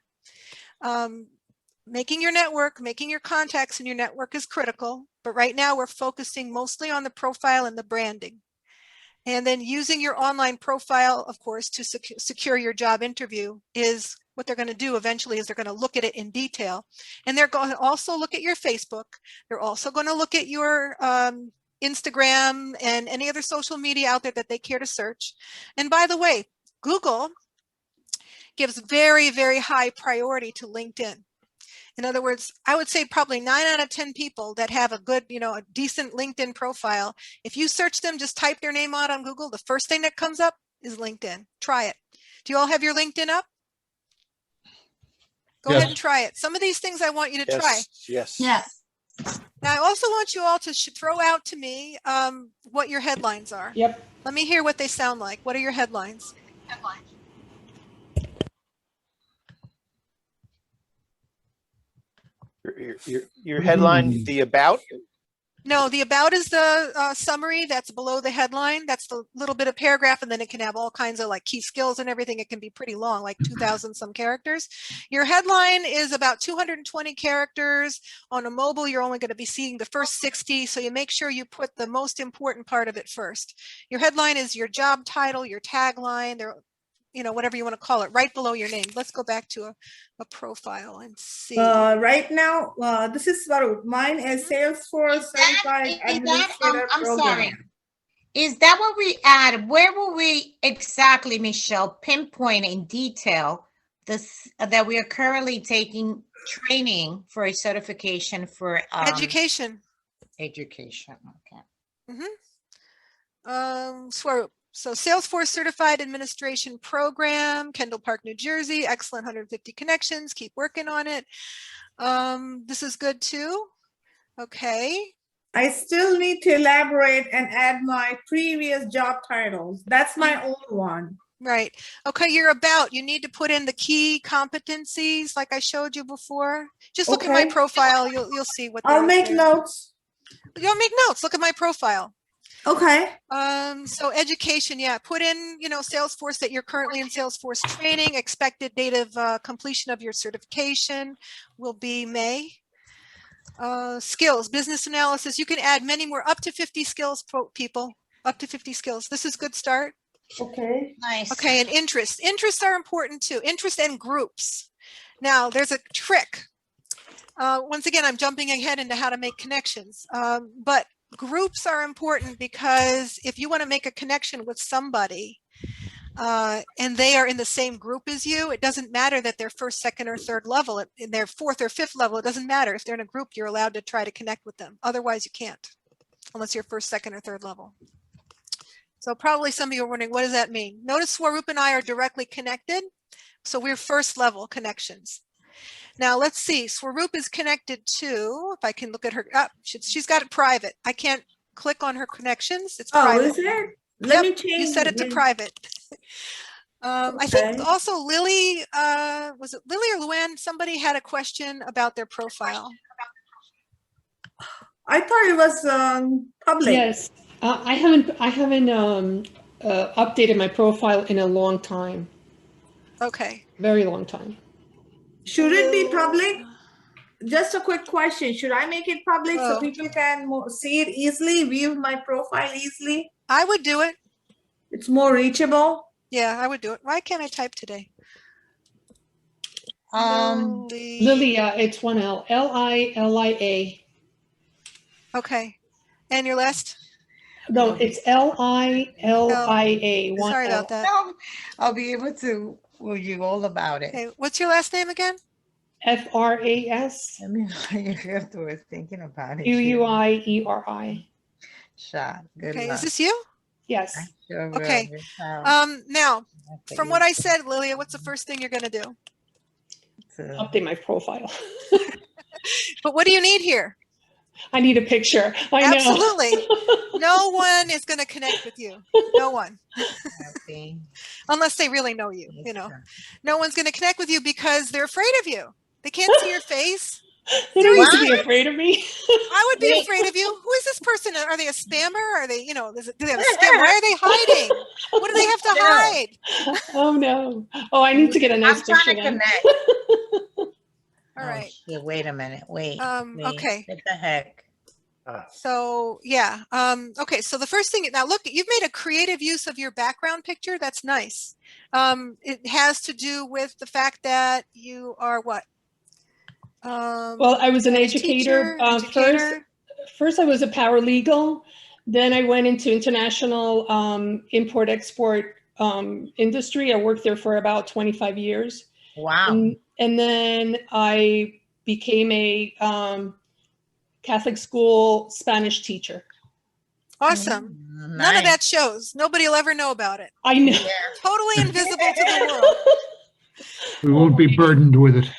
Making your network, making your contacts in your network is critical, but right now we're focusing mostly on the profile and the branding. And then using your online profile, of course, to secure your job interview is what they're going to do eventually. Is they're going to look at it in detail. And they're going to also look at your Facebook. They're also going to look at your Instagram and any other social media out there that they care to search. And by the way, Google gives very, very high priority to LinkedIn. In other words, I would say probably 9 out of 10 people that have a good, a decent LinkedIn profile, if you search them, just type their name out on Google, the first thing that comes up is LinkedIn. Try it. Do you all have your LinkedIn up? Go ahead and try it. Some of these things I want you to try. Yes. Yes. Now, I also want you all to throw out to me what your headlines are. Yep. Let me hear what they sound like. What are your headlines? Your headline, the about? No, the about is the summary that's below the headline. That's the little bit of paragraph, and then it can have all kinds of like key skills and everything. It can be pretty long, like 2,000 some characters. Your headline is about 220 characters. On a mobile, you're only going to be seeing the first 60, so you make sure you put the most important part of it first. Your headline is your job title, your tagline, whatever you want to call it, right below your name. Let's go back to a profile and see. Right now, this is Swaroop. Mine is Salesforce Certified Administrator I'm Program. sorry. Is that what we add? Where will we exactly, Michelle, pinpoint in detail this that we are currently taking training for a certification for Education. education? Okay. Swaroop. So Salesforce Certified Administration Program, Kendall Park, New Jersey. Excellent, 150 connections. Keep working on it. This is good too. Okay. I still need to elaborate and add my previous job titles. That's my old one. Right. Okay, you're about. You need to put in the key competencies like I showed you before. Just look at my Okay. profile. You'll see what I'll they're- make they're- notes. You'll make notes. Look at my profile. Okay. So education, yeah, put in, Salesforce, that you're currently in Salesforce training. Expected date of completion of your certification will be May. Skills, business analysis. You can add many more, up to 50 skills, people, up to 50 skills. This is good start. Okay. Nice. Okay, and interests. Interests are important too. Interest and groups. Now, there's a trick. Once again, I'm jumping ahead into how to make connections. But groups are important because if you want to make a connection with somebody and they are in the same group as you, it doesn't matter that they're first, second, or third level. In their fourth or fifth level, it doesn't matter. If they're in a group, you're allowed to try to connect with them. Otherwise, you can't, unless you're first, second, or third level. So probably some of you are wondering, what does that mean? Notice Swaroop and I are directly connected. So we're first level connections. Now let's see, Swaroop is connected to, if I can look at her, she's got it private. I can't click on her connections. It's Oh, private. is it? Let me change. You set it to private. I think also Lily, was it Lily or Luann? Somebody had a question about their profile. I thought it was public. Yes, I haven't updated my profile in a long time, Okay. very long time. Should it be public? Just a quick question. Should I make it public so Oh. people can see it easily, view my profile easily? I would do it. It's more reachable. Yeah, I would do it. Why can't I type today? Lilia, it's one L, Lilia. Okay. And your last? No, it's Lilia, one Sorry L. about that. No, I'll be able to tell you all about it. Okay. What's your last name again? FRAS Let me you have to was thinking about it. QUIERI. Shot. Good Okay. luck. Is this you? Yes. I sure will. Okay. This time. Now, After from you what I said, Lilia, what's the first thing you're going to do? to- Update my profile. But what do you need here? I need a picture. I know. Absolutely. No one is going to connect with you. No one. happy. Unless they really know you, No one's going to connect with you because they're afraid of you. They can't see your face. They don't need to be afraid of me. I would be afraid of you. Who is this person? Are they a spammer? Are they, do they have a scam? Why are they hiding? What do they have to hide? Oh no. Oh, I need to get a nice I'm trying picture to then. connect. All right. Shit, wait a minute. Wait. wait. Okay. What the heck? So yeah. Okay. So the first thing, now look, you've made a creative use of your background picture. That's nice. It has to do with the fact that you are what? Well, I was an educator. First I was a paralegal. Then I went into international import-export industry. I worked there for about 25 years. Wow. And then I became a Catholic school Spanish teacher. Awesome. Mm, None of nice. that shows. Nobody will ever know about it. I know. Yeah. Totally invisible to the world. We won't be burdened with it.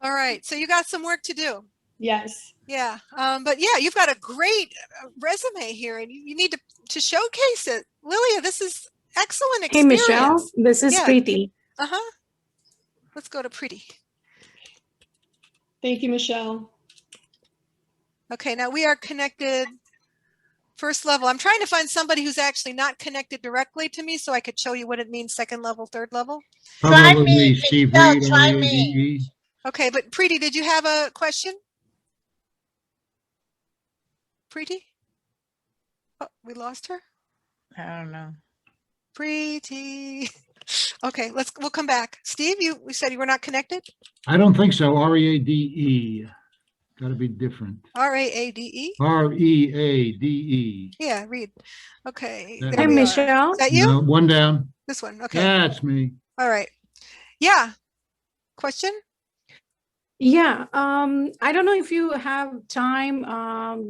All right. So you got some work to do. Yes. Yeah. But yeah, you've got a great resume here and you need to showcase it. Lilia, this is excellent Hey, experience. Michelle, this is Yeah. Preeti. Uh-huh. Let's go to Pretty. Thank you, Michelle. Okay, now we are connected first level. I'm trying to find somebody who's actually not connected directly to me so I could show you what it means second level, third level. Try me, Probably Steve Michelle, Reed, try RADE. Okay, but Preeti, did you have a question? Preeti? Oh, we lost her? I don't know. Preeti. Okay, we'll come back. Steve, we said you were not connected? I don't think so. RADE. Got to be different. RAADE? READE. Yeah, read. Okay. Hey, there Hey, we are. Michelle. Is that you? No, one down. This one. Okay. That's me. All right. Yeah. Question? Yeah, I don't know if you have time,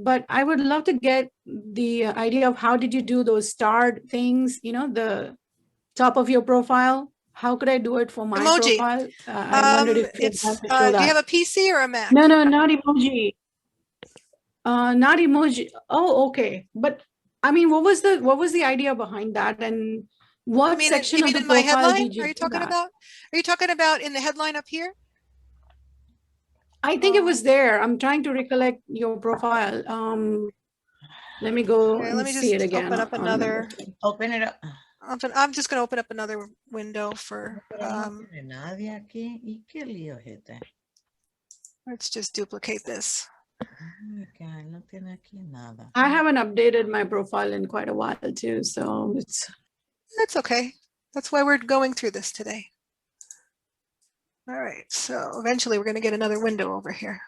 but I would love to get the idea of how did you do those starred things, the top of your profile? How could I do it for my Emoji. profile? I wondered if you It's, have to show do you that. have a PC or a Mac? No, not emoji. Not emoji. Oh, okay. But I mean, what was the idea behind that, and what I mean, section you of mean the in my profile headline? did you Are you do talking that? about? Are you talking about in the headline up here? I think it was there. I'm trying to recollect your profile. Let me go Okay, and let me see it just again. open up on another. the- Open it up. I'm just going to open up another window for. Pero no tiene nadie aquí. ¿Y qué lío es este? Let's just duplicate this. Okay, no tiene aquí nada. I haven't updated my profile in quite a while too, so it's That's okay. That's why we're going through this today. All right, so eventually we're going to get another window over here.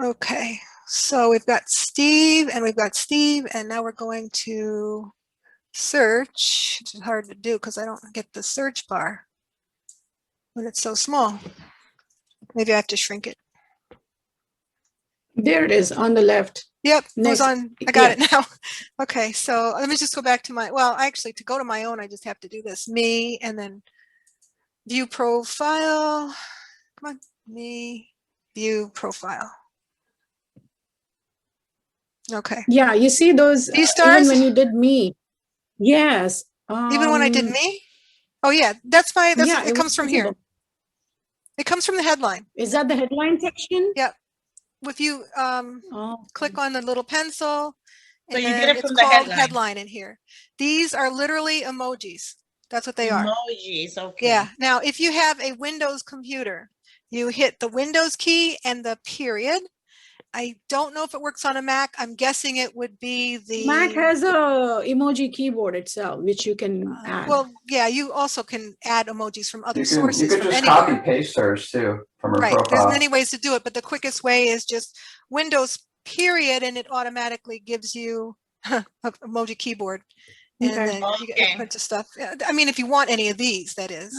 Okay, so we've got Steve and we've got Steve, and now we're going to search, which is hard to do because I don't get the search bar when it's so small. Maybe I have to shrink it. there it is on the left. Yep, it was Next. on, I got it now. Okay, so let me just go back to my, well, actually to go to my own, I just have to do this, me, and then view profile. Come on, me, view profile. Okay, Yeah, you see those These even stars? when you did me. Yes. even when I did me? Oh yeah, that's my, that's, Yeah, it comes was from here. visible. It comes from the headline. Is that the headline section? Yeah. If you Oh, click on the little pencil, So you and get it it's from the called headline. headline in here. These are literally emojis. That's what they are. Emojis, okay. Yeah. Now, if you have a Windows computer, you hit the Windows key and the period. I don't know if it works on a Mac. I'm guessing it would be the Mac has a emoji keyboard itself, which you can add. well, yeah, you also can add emojis from other You sources. could from just anywhere. copy paste hers too from her Right. profile. There's many ways to do it, but the quickest way is just Windows period, and it automatically gives you a emoji keyboard. And Okay. then you get Okay. a bunch of stuff. I mean, if you want any of these, that is,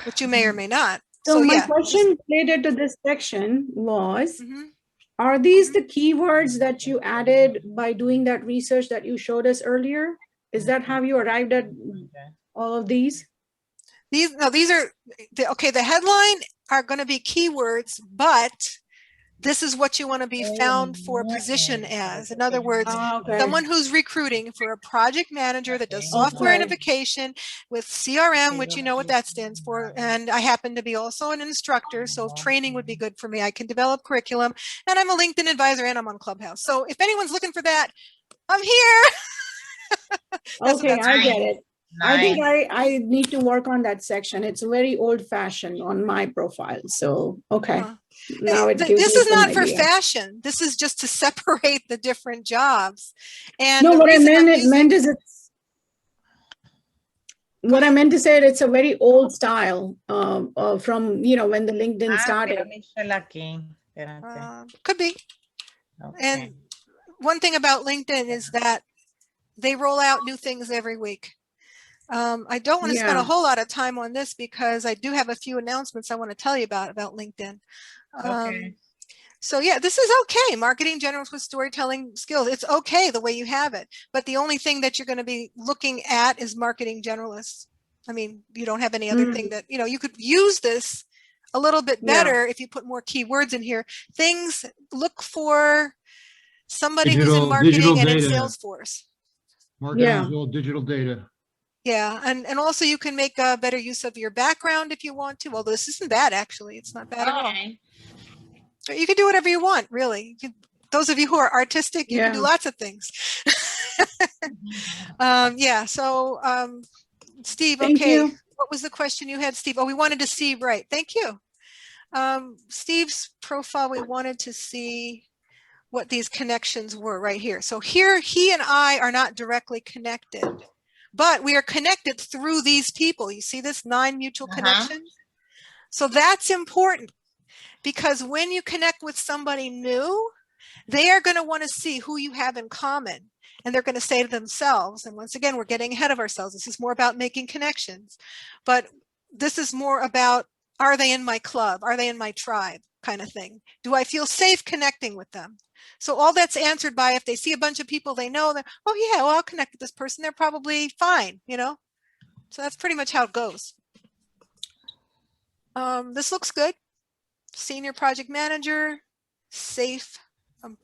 which you may or may not. So my yeah. question related to this section was, Mhm. are these the keywords that you added by doing that research that you showed us earlier? Is that how you arrived at all of these? These are okay. The headline are going to be keywords, but this is what you want to be found for a position as. In other words, Okay. someone who's recruiting for a project manager that does software Okay. unification with CRM, which you know what that stands for. And I happen to be also an instructor, so training would be good for me. I can develop curriculum, and I'm a LinkedIn advisor, and I'm on Clubhouse. So if anyone's looking for that, I'm here. That's what Okay, that's I for. get it. I think Nice. I need to work on that section. It's very old fashioned on my profile. So, okay. Uh-huh. Now it gives This me is some not for idea. fashion. This is just to separate the different jobs. And No, the what I reason I'm meant, using- is it's what I meant to say, it's a very old style from, when the LinkedIn started. Mira, Michelle aquí. Espérate. could be. Okay. And one thing about LinkedIn is that they roll out new things every week. I don't want to spend a Yeah. whole lot of time on this because I do have a few announcements I want to tell you about LinkedIn. Okay. So yeah, this is okay. Marketing generals with storytelling skills. It's okay the way you have it. But the only thing that you're going to be looking at is marketing generalists. I mean, you don't have any other thing that, you could use this a little bit better if you put more keywords in here. Things, look for somebody who's in Digital marketing and in data. Salesforce. Marketing Yeah. is all digital data. Yeah, and also you can make a better use of your background if you want to. Well, this isn't bad, actually. It's not bad at all. Okay. You can do whatever you want, really. Those of you who are artistic, you can do Yeah. lots of things. Yeah, so Steve, Thank okay. you. What was the question you had, Steve? Oh, we wanted to see, right. Thank you. Steve's profile, we wanted to see what these connections were right here. So here, he and I are not directly connected, but we are connected through these people. You see this 9 mutual connections? So that's important because when you connect with somebody new, they are going to want to see who you have in common. and they're going to say to themselves, and once again, we're getting ahead of ourselves. This is more about making connections, but this is more about, are they in my club? Are they in my tribe kind of thing? Do I feel safe connecting with them? So all that's answered by, if they see a bunch of people they know, that, oh yeah, well, I'll connect with this person. They're probably fine, you know? So that's pretty much how it goes. This looks good. Senior project manager, safe,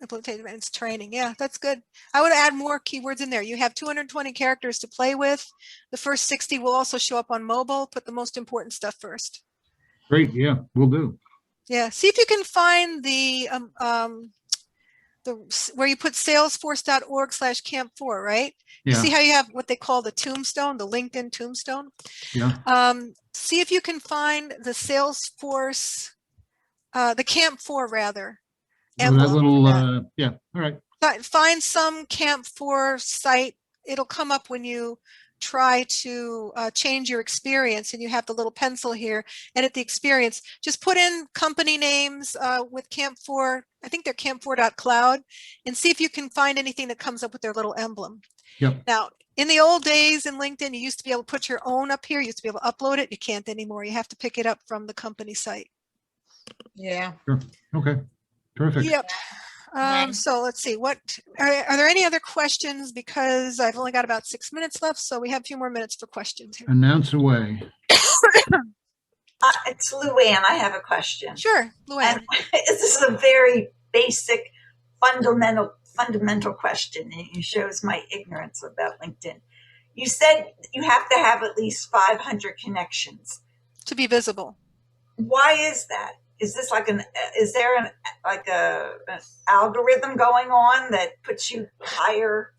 implementation and training. Yeah, that's good. I would add more keywords in there. You have 220 characters to play with. The first 60 will also show up on mobile. Put the most important stuff first. Great, yeah, will do. Yeah, see if you can find the where you put salesforce.org/camp4, right? You Yeah, see how you have what they call the tombstone, the LinkedIn tombstone? yeah. See if you can find the Salesforce, the Camp4 rather. Oh, that emblem little, for that. yeah, all right. Find some Camp4 site. It'll come up when you try to change your experience, and you have the little pencil here, edit the experience. Just put in company names with Camp4. I think they're camp4.cloud, and see if you can find anything that comes up with their little emblem. Yep. Now, in the old days in LinkedIn, you used to be able to put your own up here. You used to be able to upload it. You can't anymore. You have to pick it up from the company site. Yeah. Sure. Okay. Terrific. Yep. Right. So let's see, what are there any other questions? Because I've only got about 6 minutes left, so we have a few more minutes for questions here. Announce away. It's Luann. I have a question. Sure, Luann. And this is a very basic, fundamental question. And it shows my ignorance about LinkedIn. You said you have to have at least 500 connections To be visible. Why is that? Is this like is there an algorithm going on that puts you higher?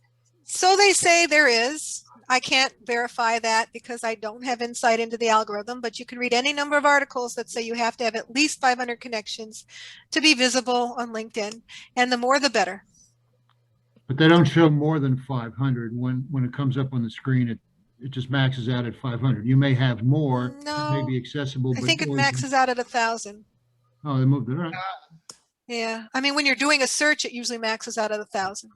So they say there is. I can't verify that because I don't have insight into the algorithm, but you can read any number of articles that say you have to have at least 500 connections to be visible on LinkedIn, and the more the better. But they don't show more than 500 when it comes up on the screen. It just maxes out at 500. You may have more. It may No, be accessible. I but think it more- maxes out at 1,000. Oh, they moved it. All right. Yeah, I mean, when you're doing a search, it usually maxes out at 1,000.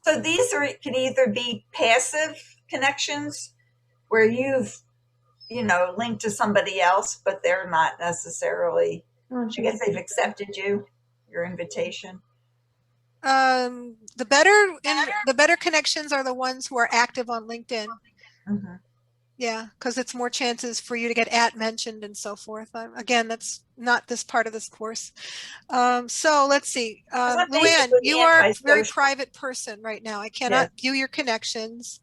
So these can either be passive connections where you've, linked to somebody else, but they're not necessarily, I guess they've accepted your invitation. The better connections are the ones who are active on LinkedIn. Mhm. Yeah, because it's more chances for you to get mentioned and so forth. Again, that's not this part of this course. So let's see. I'm Luann, basically you are a very antisocial. private person right now. I cannot view your connections.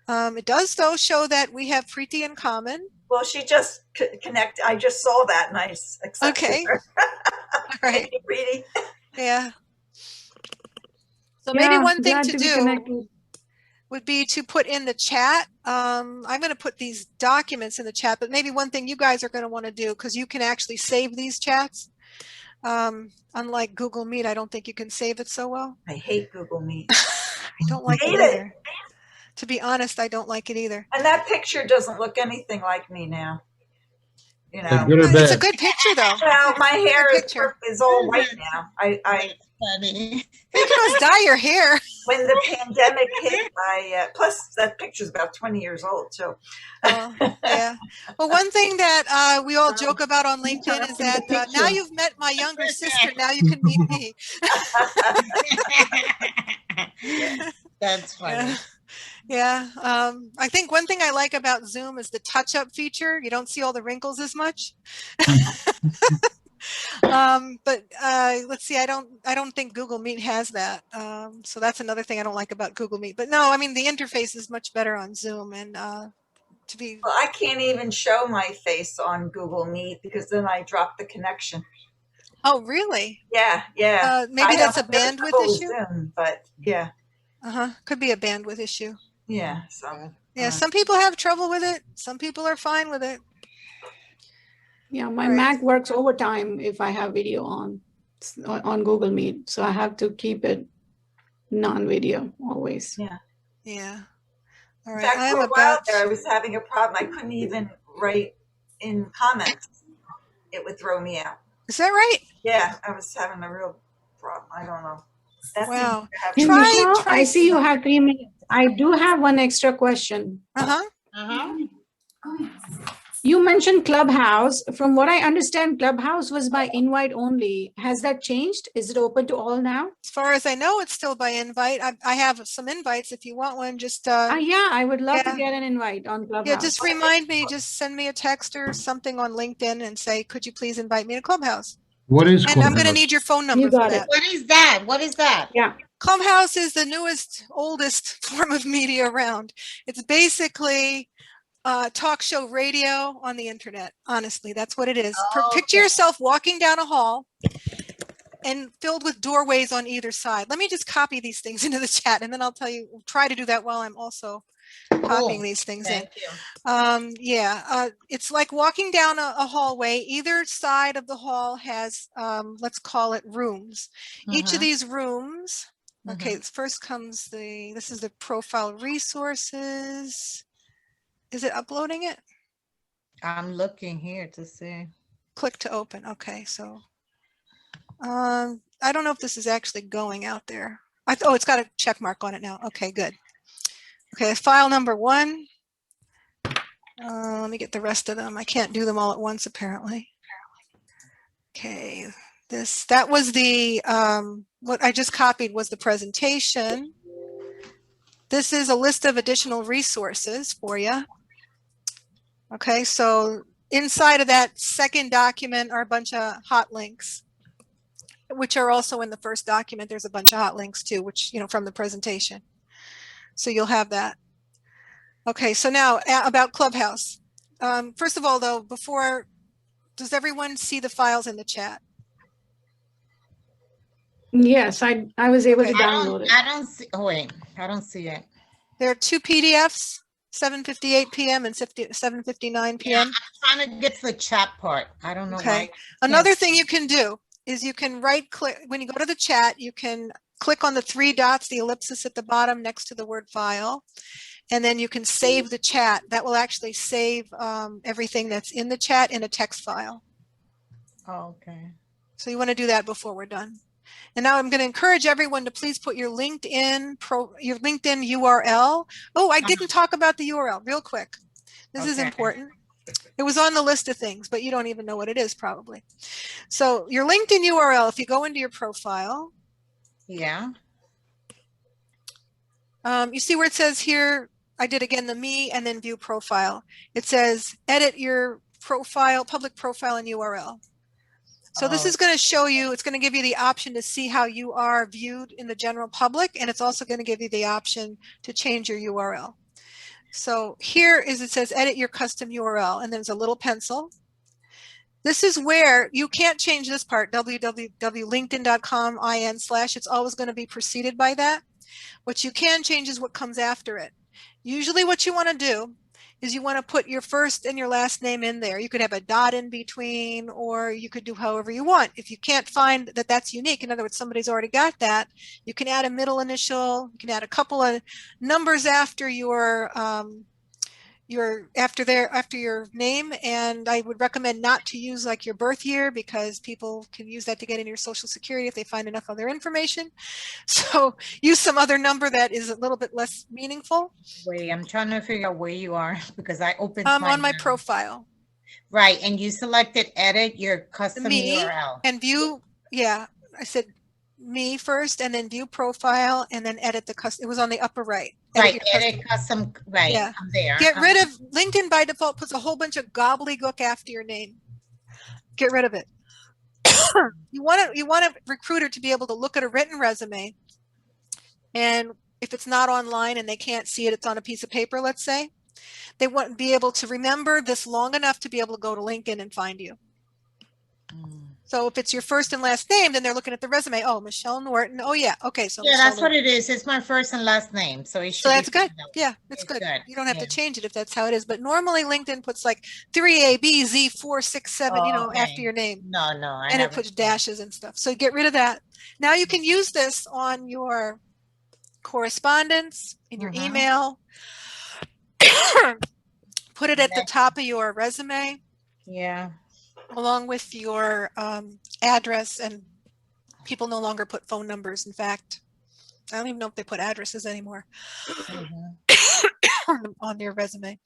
It does, though, show that we have Preeti in common. Well, she just connected. I just saw that and I accepted Okay. her. All right. Thank you, Preeti. Yeah. So maybe one thing glad to be do connected. would be to put in the chat. I'm going to put these documents in the chat, but maybe one thing you guys are going to want to do, because you can actually save these chats. Unlike Google Meet, I don't think you can save it so well. I hate Google Meet. I don't like it Hate it. either. To be honest, I don't like it either. And that picture doesn't look anything like me now. Good or It's a bad? good picture, though. Well, my hair picture. is all white now. I Funny. You can always dye your hair. when the pandemic hit, plus that picture's about 20 years old. So Yeah. Well, one thing that we all joke about on LinkedIn is that now you've met my younger sister, now you can meet me. That's funny. Yeah. I think one thing I like about Zoom is the touch-up feature. You don't see all the wrinkles as much. But let's see, I don't think Google Meet has that. So that's another thing I don't like about Google Meet. But no, I mean, the interface is much better on Zoom, and to be. well, I can't even show my face on Google Meet because then I drop the connection. Oh, really? Yeah. Maybe I that's a have no bandwidth trouble with issue. Zoom, but yeah. Could be a bandwidth issue. Yeah. So Yeah, some people have trouble with it. Some people are fine with it. Yeah, my Right. Mac works overtime if I have video on Google Meet. So I have to keep it non-video always. Yeah. All in right. fact, I am for a while about. there, I was having a problem. I couldn't even write in comments. It would throw me out. Is that right? Yeah, I was having a real problem. I don't know. That seems Wow. to have- Hey, Try- Michelle, try- I see you have 3 minutes. I do have one extra question. Uh-huh. You mentioned Clubhouse. From what I understand, Clubhouse was by invite only. Has that changed? Is it open to all now? As far as I know, it's still by invite. I have some invites if you want one. Just Yeah, I would love yeah. to get an invite on Clubhouse. yeah, just remind me, just send me a text or something on LinkedIn and say, could you please invite me to Clubhouse? What is And I'm going to Clubhouse? need your phone number You for got it. that. What is that? What is that? Yeah. Clubhouse is the newest, oldest form of media around. It's basically talk show radio on the internet. Honestly, that's what it is. Picture Okay. yourself walking down a hall and filled with doorways on either side. Let me just copy these things into the chat, and then I'll tell you, try to do that while I'm also copying Cool. these things in. Thank you. It's like walking down a hallway. Either side of the hall has, let's call it rooms. Each of Mhm. these rooms, okay, first comes this is the profile resources. Is it uploading it? I'm looking here to see. Click to open. Okay, so I don't know if this is actually going out there. Oh, it's got a check mark on it now. Okay, good. Okay, file number 1. Let me get the rest of them. I can't do them all at once, apparently. Okay, that was the, what I just copied was the presentation. This is a list of additional resources for you. Okay, so inside of that second document are a bunch of hot links, which are also in the first document. There's a bunch of hot links too, which, from the presentation. So you'll have that. Okay, so now about Clubhouse. First of all, though, does everyone see the files in the chat? Yes, I was able to Okay. download it. I don't see. Oh wait, I don't see it. There are 2 PDFs, 7:58 p.m. and 7:59 p.m. I'm trying to get to the chat part. I don't know Okay. why. Another thing you can do is you can right click when you go to the chat, you can click on the 3 dots, the ellipsis at the bottom next to the word file, and then you can save the chat. That will actually save everything that's in the chat in a text file. Oh, okay. So you want to do that before we're done. And now I'm going to encourage everyone to please put your LinkedIn URL. Oh, I didn't talk about the URL real quick. This is Okay. important. It was on the list of things, but you don't even know what it is probably. So your LinkedIn URL, if you go into your profile, Yeah. you see where it says here, I did again the me and then view profile. It says edit your profile, public profile and URL. So this is going to show you, it's going to give you the option to see how you are viewed in the general public, and it's also going to give you the option to change your URL. So here is, it says edit your custom URL, and there's a little pencil. This is where you can't change this part, www.linkedin.com/in/. It's always going to be preceded by that. What you can change is what comes after it. Usually what you want to do is you want to put your first and your last name in there. You could have a dot in between, or you could do however you want. If you can't find that that's unique, in other words, somebody's already got that, you can add a middle initial, you can add a couple of numbers after your after your name, and I would recommend not to use like your birth year, because people can use that to get into your social security if they find enough other information. So use some other number that is a little bit less meaningful. Wait, I'm trying to figure out where you are because I opened On my now. profile. Right, and you selected edit your custom Me URL. and view, yeah, I said me first and then view profile and then edit the custom. It was on the upper right. Right, your edit custom. Right, Yeah. I'm there. Get rid of LinkedIn by default puts a whole bunch of gobbledygook after your name. Get rid of it. You want a recruiter to be able to look at a written resume, and if it's not online and they can't see it, it's on a piece of paper, let's say, they want to be able to remember this long enough to be able to go to LinkedIn and find you. So if it's your first and last name, then they're looking at the resume. Oh, Michelle Norton. Oh yeah. Okay. So Yeah, Michelle that's what Norton. it is. It's my first and last name. So it should So that's be good. fine. Yeah, it's It's good. good. You don't have Yeah. to change it if that's how it is. But normally LinkedIn puts like 3ABZ467, Oh, okay. after your name. No, I And it haven't. puts dashes and stuff. So get rid of that. Now you can use this on your correspondence, in your Mhm. email. Put it at the top of your resume Yeah. along with your address and People no longer put phone numbers. In fact, I don't even know if they put addresses anymore on your resume.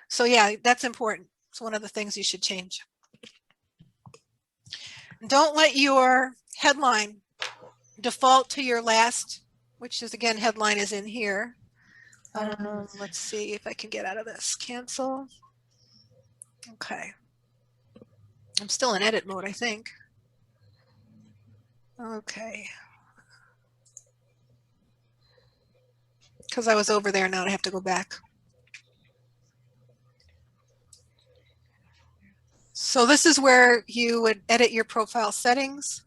So yeah, that's important. It's one of the things you should change. Don't let your headline default to your last, which is again, headline is in here. Let's see if I can get out of this. Cancel. Okay. I'm still in edit mode, I think. Okay. Because I was over there, now I have to go back. So this is where you would edit your profile settings.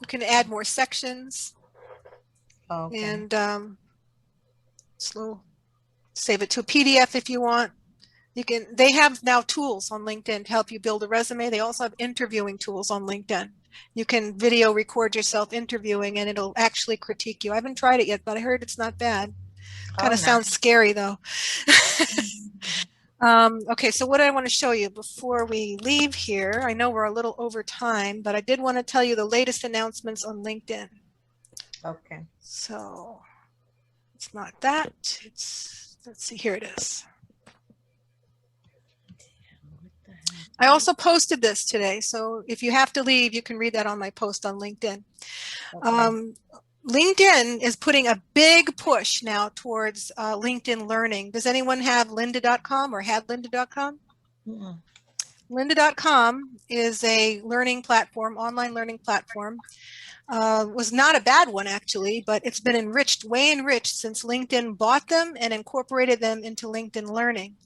You can add more sections. Okay. And save it to a PDF if you want. You can. They have now tools on LinkedIn to help you build a resume. They also have interviewing tools on LinkedIn. You can video record yourself interviewing and it'll actually critique you. I haven't tried it yet, but I heard it's not bad. Kind of sounds scary though. Okay, so what I want to show you before we leave here, I know we're a little over time, but I did want to tell you the latest announcements on LinkedIn. Okay. So it's not that, it's, let's see, here it is. I also posted this today, so if you have to leave, you can read that on my post on LinkedIn. Okay. LinkedIn is putting a big push now towards LinkedIn Learning. Does anyone have lynda.com or had lynda.com? Mm-mm. Lynda.com is a learning platform, online learning platform. Was not a bad one actually, but it's been enriched, way enriched since LinkedIn bought them and incorporated them into LinkedIn Learning.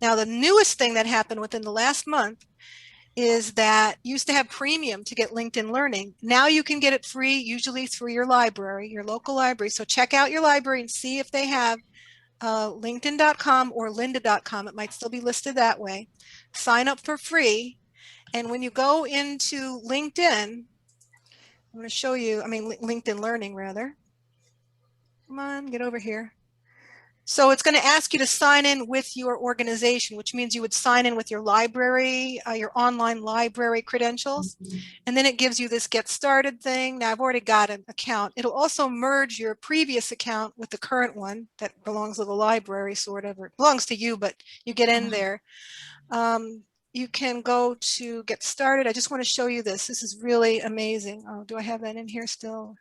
Now, the newest thing that happened within the last month is that you used to have premium to get LinkedIn Learning. Now you can get it free, usually through your library, your local library. So check out your library and see if they have LinkedIn.com or lynda.com. It might still be listed that way. Sign up for free. And when you go into LinkedIn, I'm going to show you, LinkedIn Learning rather. Come on, get over here. So it's going to ask you to sign in with your organization, which means you would sign in with your library, your online library credentials. And then it gives you this get started thing. Now I've already got an account. It'll also merge your previous account with the current one that belongs to the library, sort of, or it belongs to you, but you get in there. You can go to get started. I just want to show you this. This is really amazing. Oh, do I have that in here still?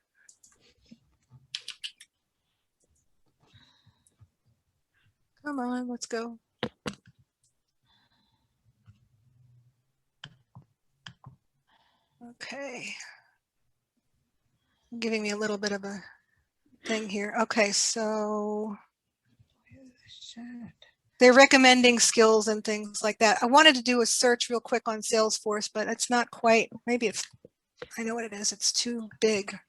Come on, let's go. Okay. Giving me a little bit of a thing here. Okay, so they're recommending skills and things like that. I wanted to do a search real quick on Salesforce, but it's not quite, maybe it's, I know what it is. It's too big.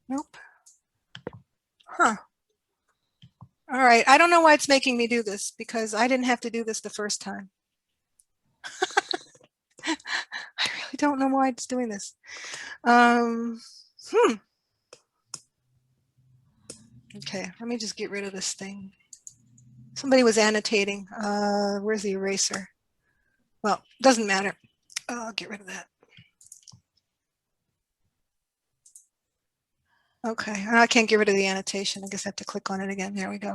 Nope. Huh. All right, I don't know why it's making me do this because I didn't have to do this the first time. I really don't know why it's doing this. Okay, let me just get rid of this thing. Somebody was annotating. Where's the eraser? Well, doesn't matter. I'll get rid of that. Okay, I can't get rid of the annotation. I guess I have to click on it again. There we go.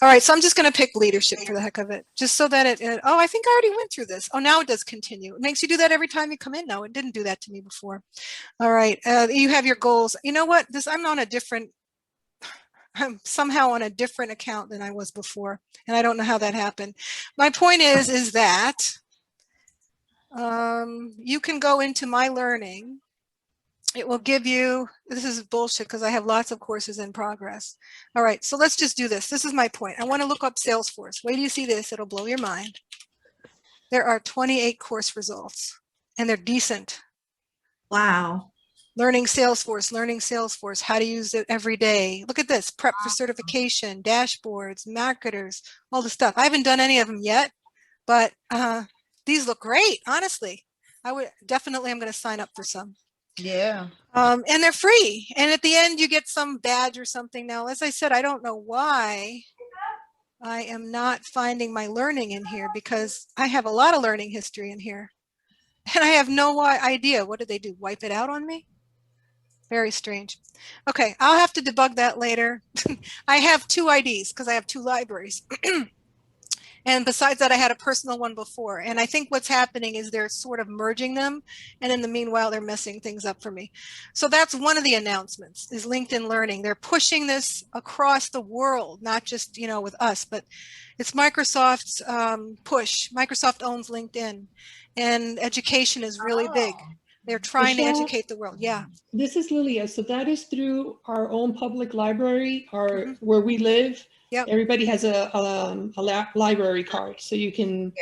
All right, so I'm just going to pick leadership for the heck of it, just so that oh, I think I already went through this. Oh, now it does continue. It makes you do that every time you come in. No, it didn't do that to me before. All right, you have your goals. You know what? I'm on a different, I'm somehow on a different account than I was before, and I don't know how that happened. My point is that you can go into My Learning. It will give you, this is bullshit because I have lots of courses in progress. All right, so let's just do this. This is my point. I want to look up Salesforce. Wait till you see this, it'll blow your mind. There are 28 course results and they're decent. Wow. Learning Salesforce, how to use it every day. Look at this, prep for certification, dashboards, marketers, all the stuff. I haven't done any of them yet, but these look great, honestly. I'm going to sign up for some. Yeah. And they're free. And at the end, you get some badge or something. Now, as I said, I don't know why. I am not finding my learning in here because I have a lot of learning history in here. And I have no idea. What did they do? Wipe it out on me? Very strange. Okay, I'll have to debug that later. I have 2 IDs because I have 2 libraries. And besides that, I had a personal one before. And I think what's happening is they're sort of merging them. And in the meanwhile, they're messing things up for me. So that's one of the announcements is LinkedIn Learning. They're pushing this across the world, not just, you know, with us, but it's Microsoft's push. Microsoft owns LinkedIn and education is really big. They're trying to Michelle? educate the world. Yeah. This is Lilia. So that is through our own public library or where we live. Yep. Everybody has a library card, so you can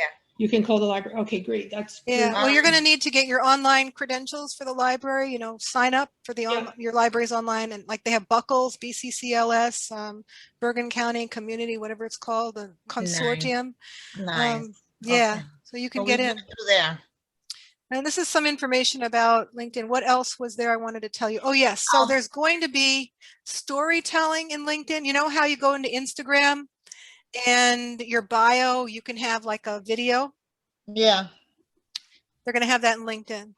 call the library. Okay, great. That's Yeah. good. Well, you're going to need to get your online credentials for the library, you know, sign up for the your libraries online. And like they have Buckles, BCCLS, Bergen County Community, whatever it's called, the consortium. Nice. Yeah. Okay. So you can So get we in. go through there. And this is some information about LinkedIn. What else was there I wanted to tell you? Oh, yes. So there's going to be storytelling in LinkedIn. You know how you go into Instagram and your bio, you can have like a video? Yeah. They're going to have that in LinkedIn.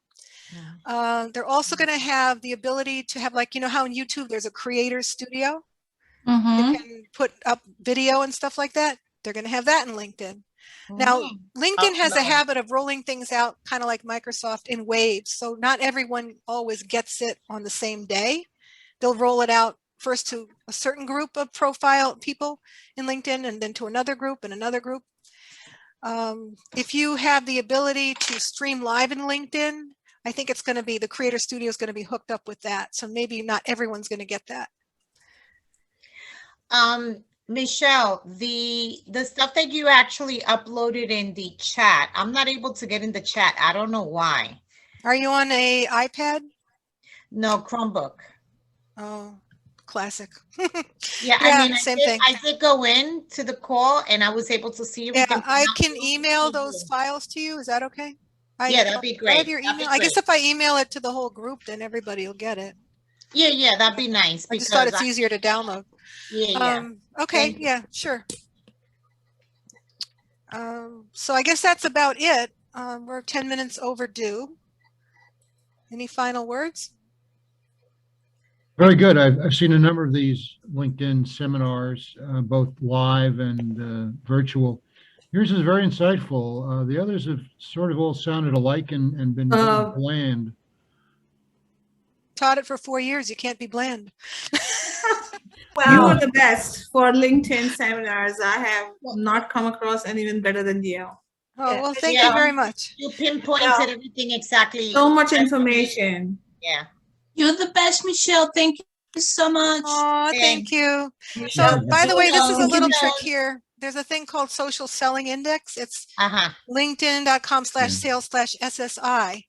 They're also going to have the ability to have, like, you know how in YouTube there's a creator studio? You can put up video and stuff like that. They're going to have that in LinkedIn. Now, LinkedIn has a habit of rolling things out kind of like Microsoft in waves. So not everyone always gets it on the same day. They'll roll it out first to a certain group of profile people in LinkedIn and then to another group and another group. If you have the ability to stream live in LinkedIn, I think it's going to be the Creator Studio is going to be hooked up with that. So maybe not everyone's going to get that. Michelle, the stuff that you actually uploaded in the chat, I'm not able to get in the chat. I don't know why. Are you on a iPad? No, Chromebook. Oh, classic. Yeah, I mean, same thing. I did go in to the call and I was able to see everything. Yeah, I can email those files to you. Is that okay? Yeah, that'd be Do I have great. your That'd be email? I guess great. if I email it to the whole group, then everybody will get it. Yeah, that'd be nice. I just thought it's easier to download. Yeah. Okay, Thank you. yeah, sure. So I guess that's about it. We're 10 minutes overdue. Any final words? Very good. I've seen a number of these LinkedIn seminars, both live and very Yours is very insightful. The others have sort of all sounded alike and been very bland. Taught it for 4 years. You can't be bland. You are the best for LinkedIn seminars. I have not come across anyone better than you. Oh, well, thank you very much. You pinpointed everything exactly. So much information. Yeah. You're the best, Michelle. Thank you so much. Oh, thank you. So, Michelle, by the way, this is a Thank you, little Michelle. trick here. There's a thing called Social Selling Index. It's linkedin.com/sales/SSI.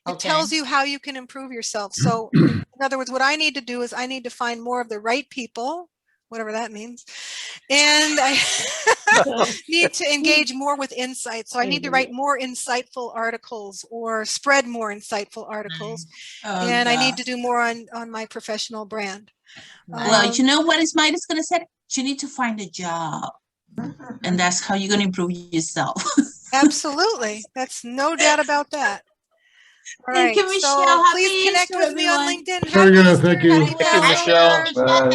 It tells you how you can improve yourself. So in other words, what I need to do is I need to find more of the right people, whatever that means. And I need to engage more with insight. So I need to write more insightful articles or spread more insightful articles. And I need to do more on my professional brand. Well, you know what is Midas going to say? You need to find a job. And that's how you're going to improve yourself. Absolutely. That's no doubt about that. All Thank you, right, Michelle. so Happy please connect Easter, with me on everyone. LinkedIn. Very Happy good. Easter. Thank you. Happy Thank you, Passover. Michelle. Bye.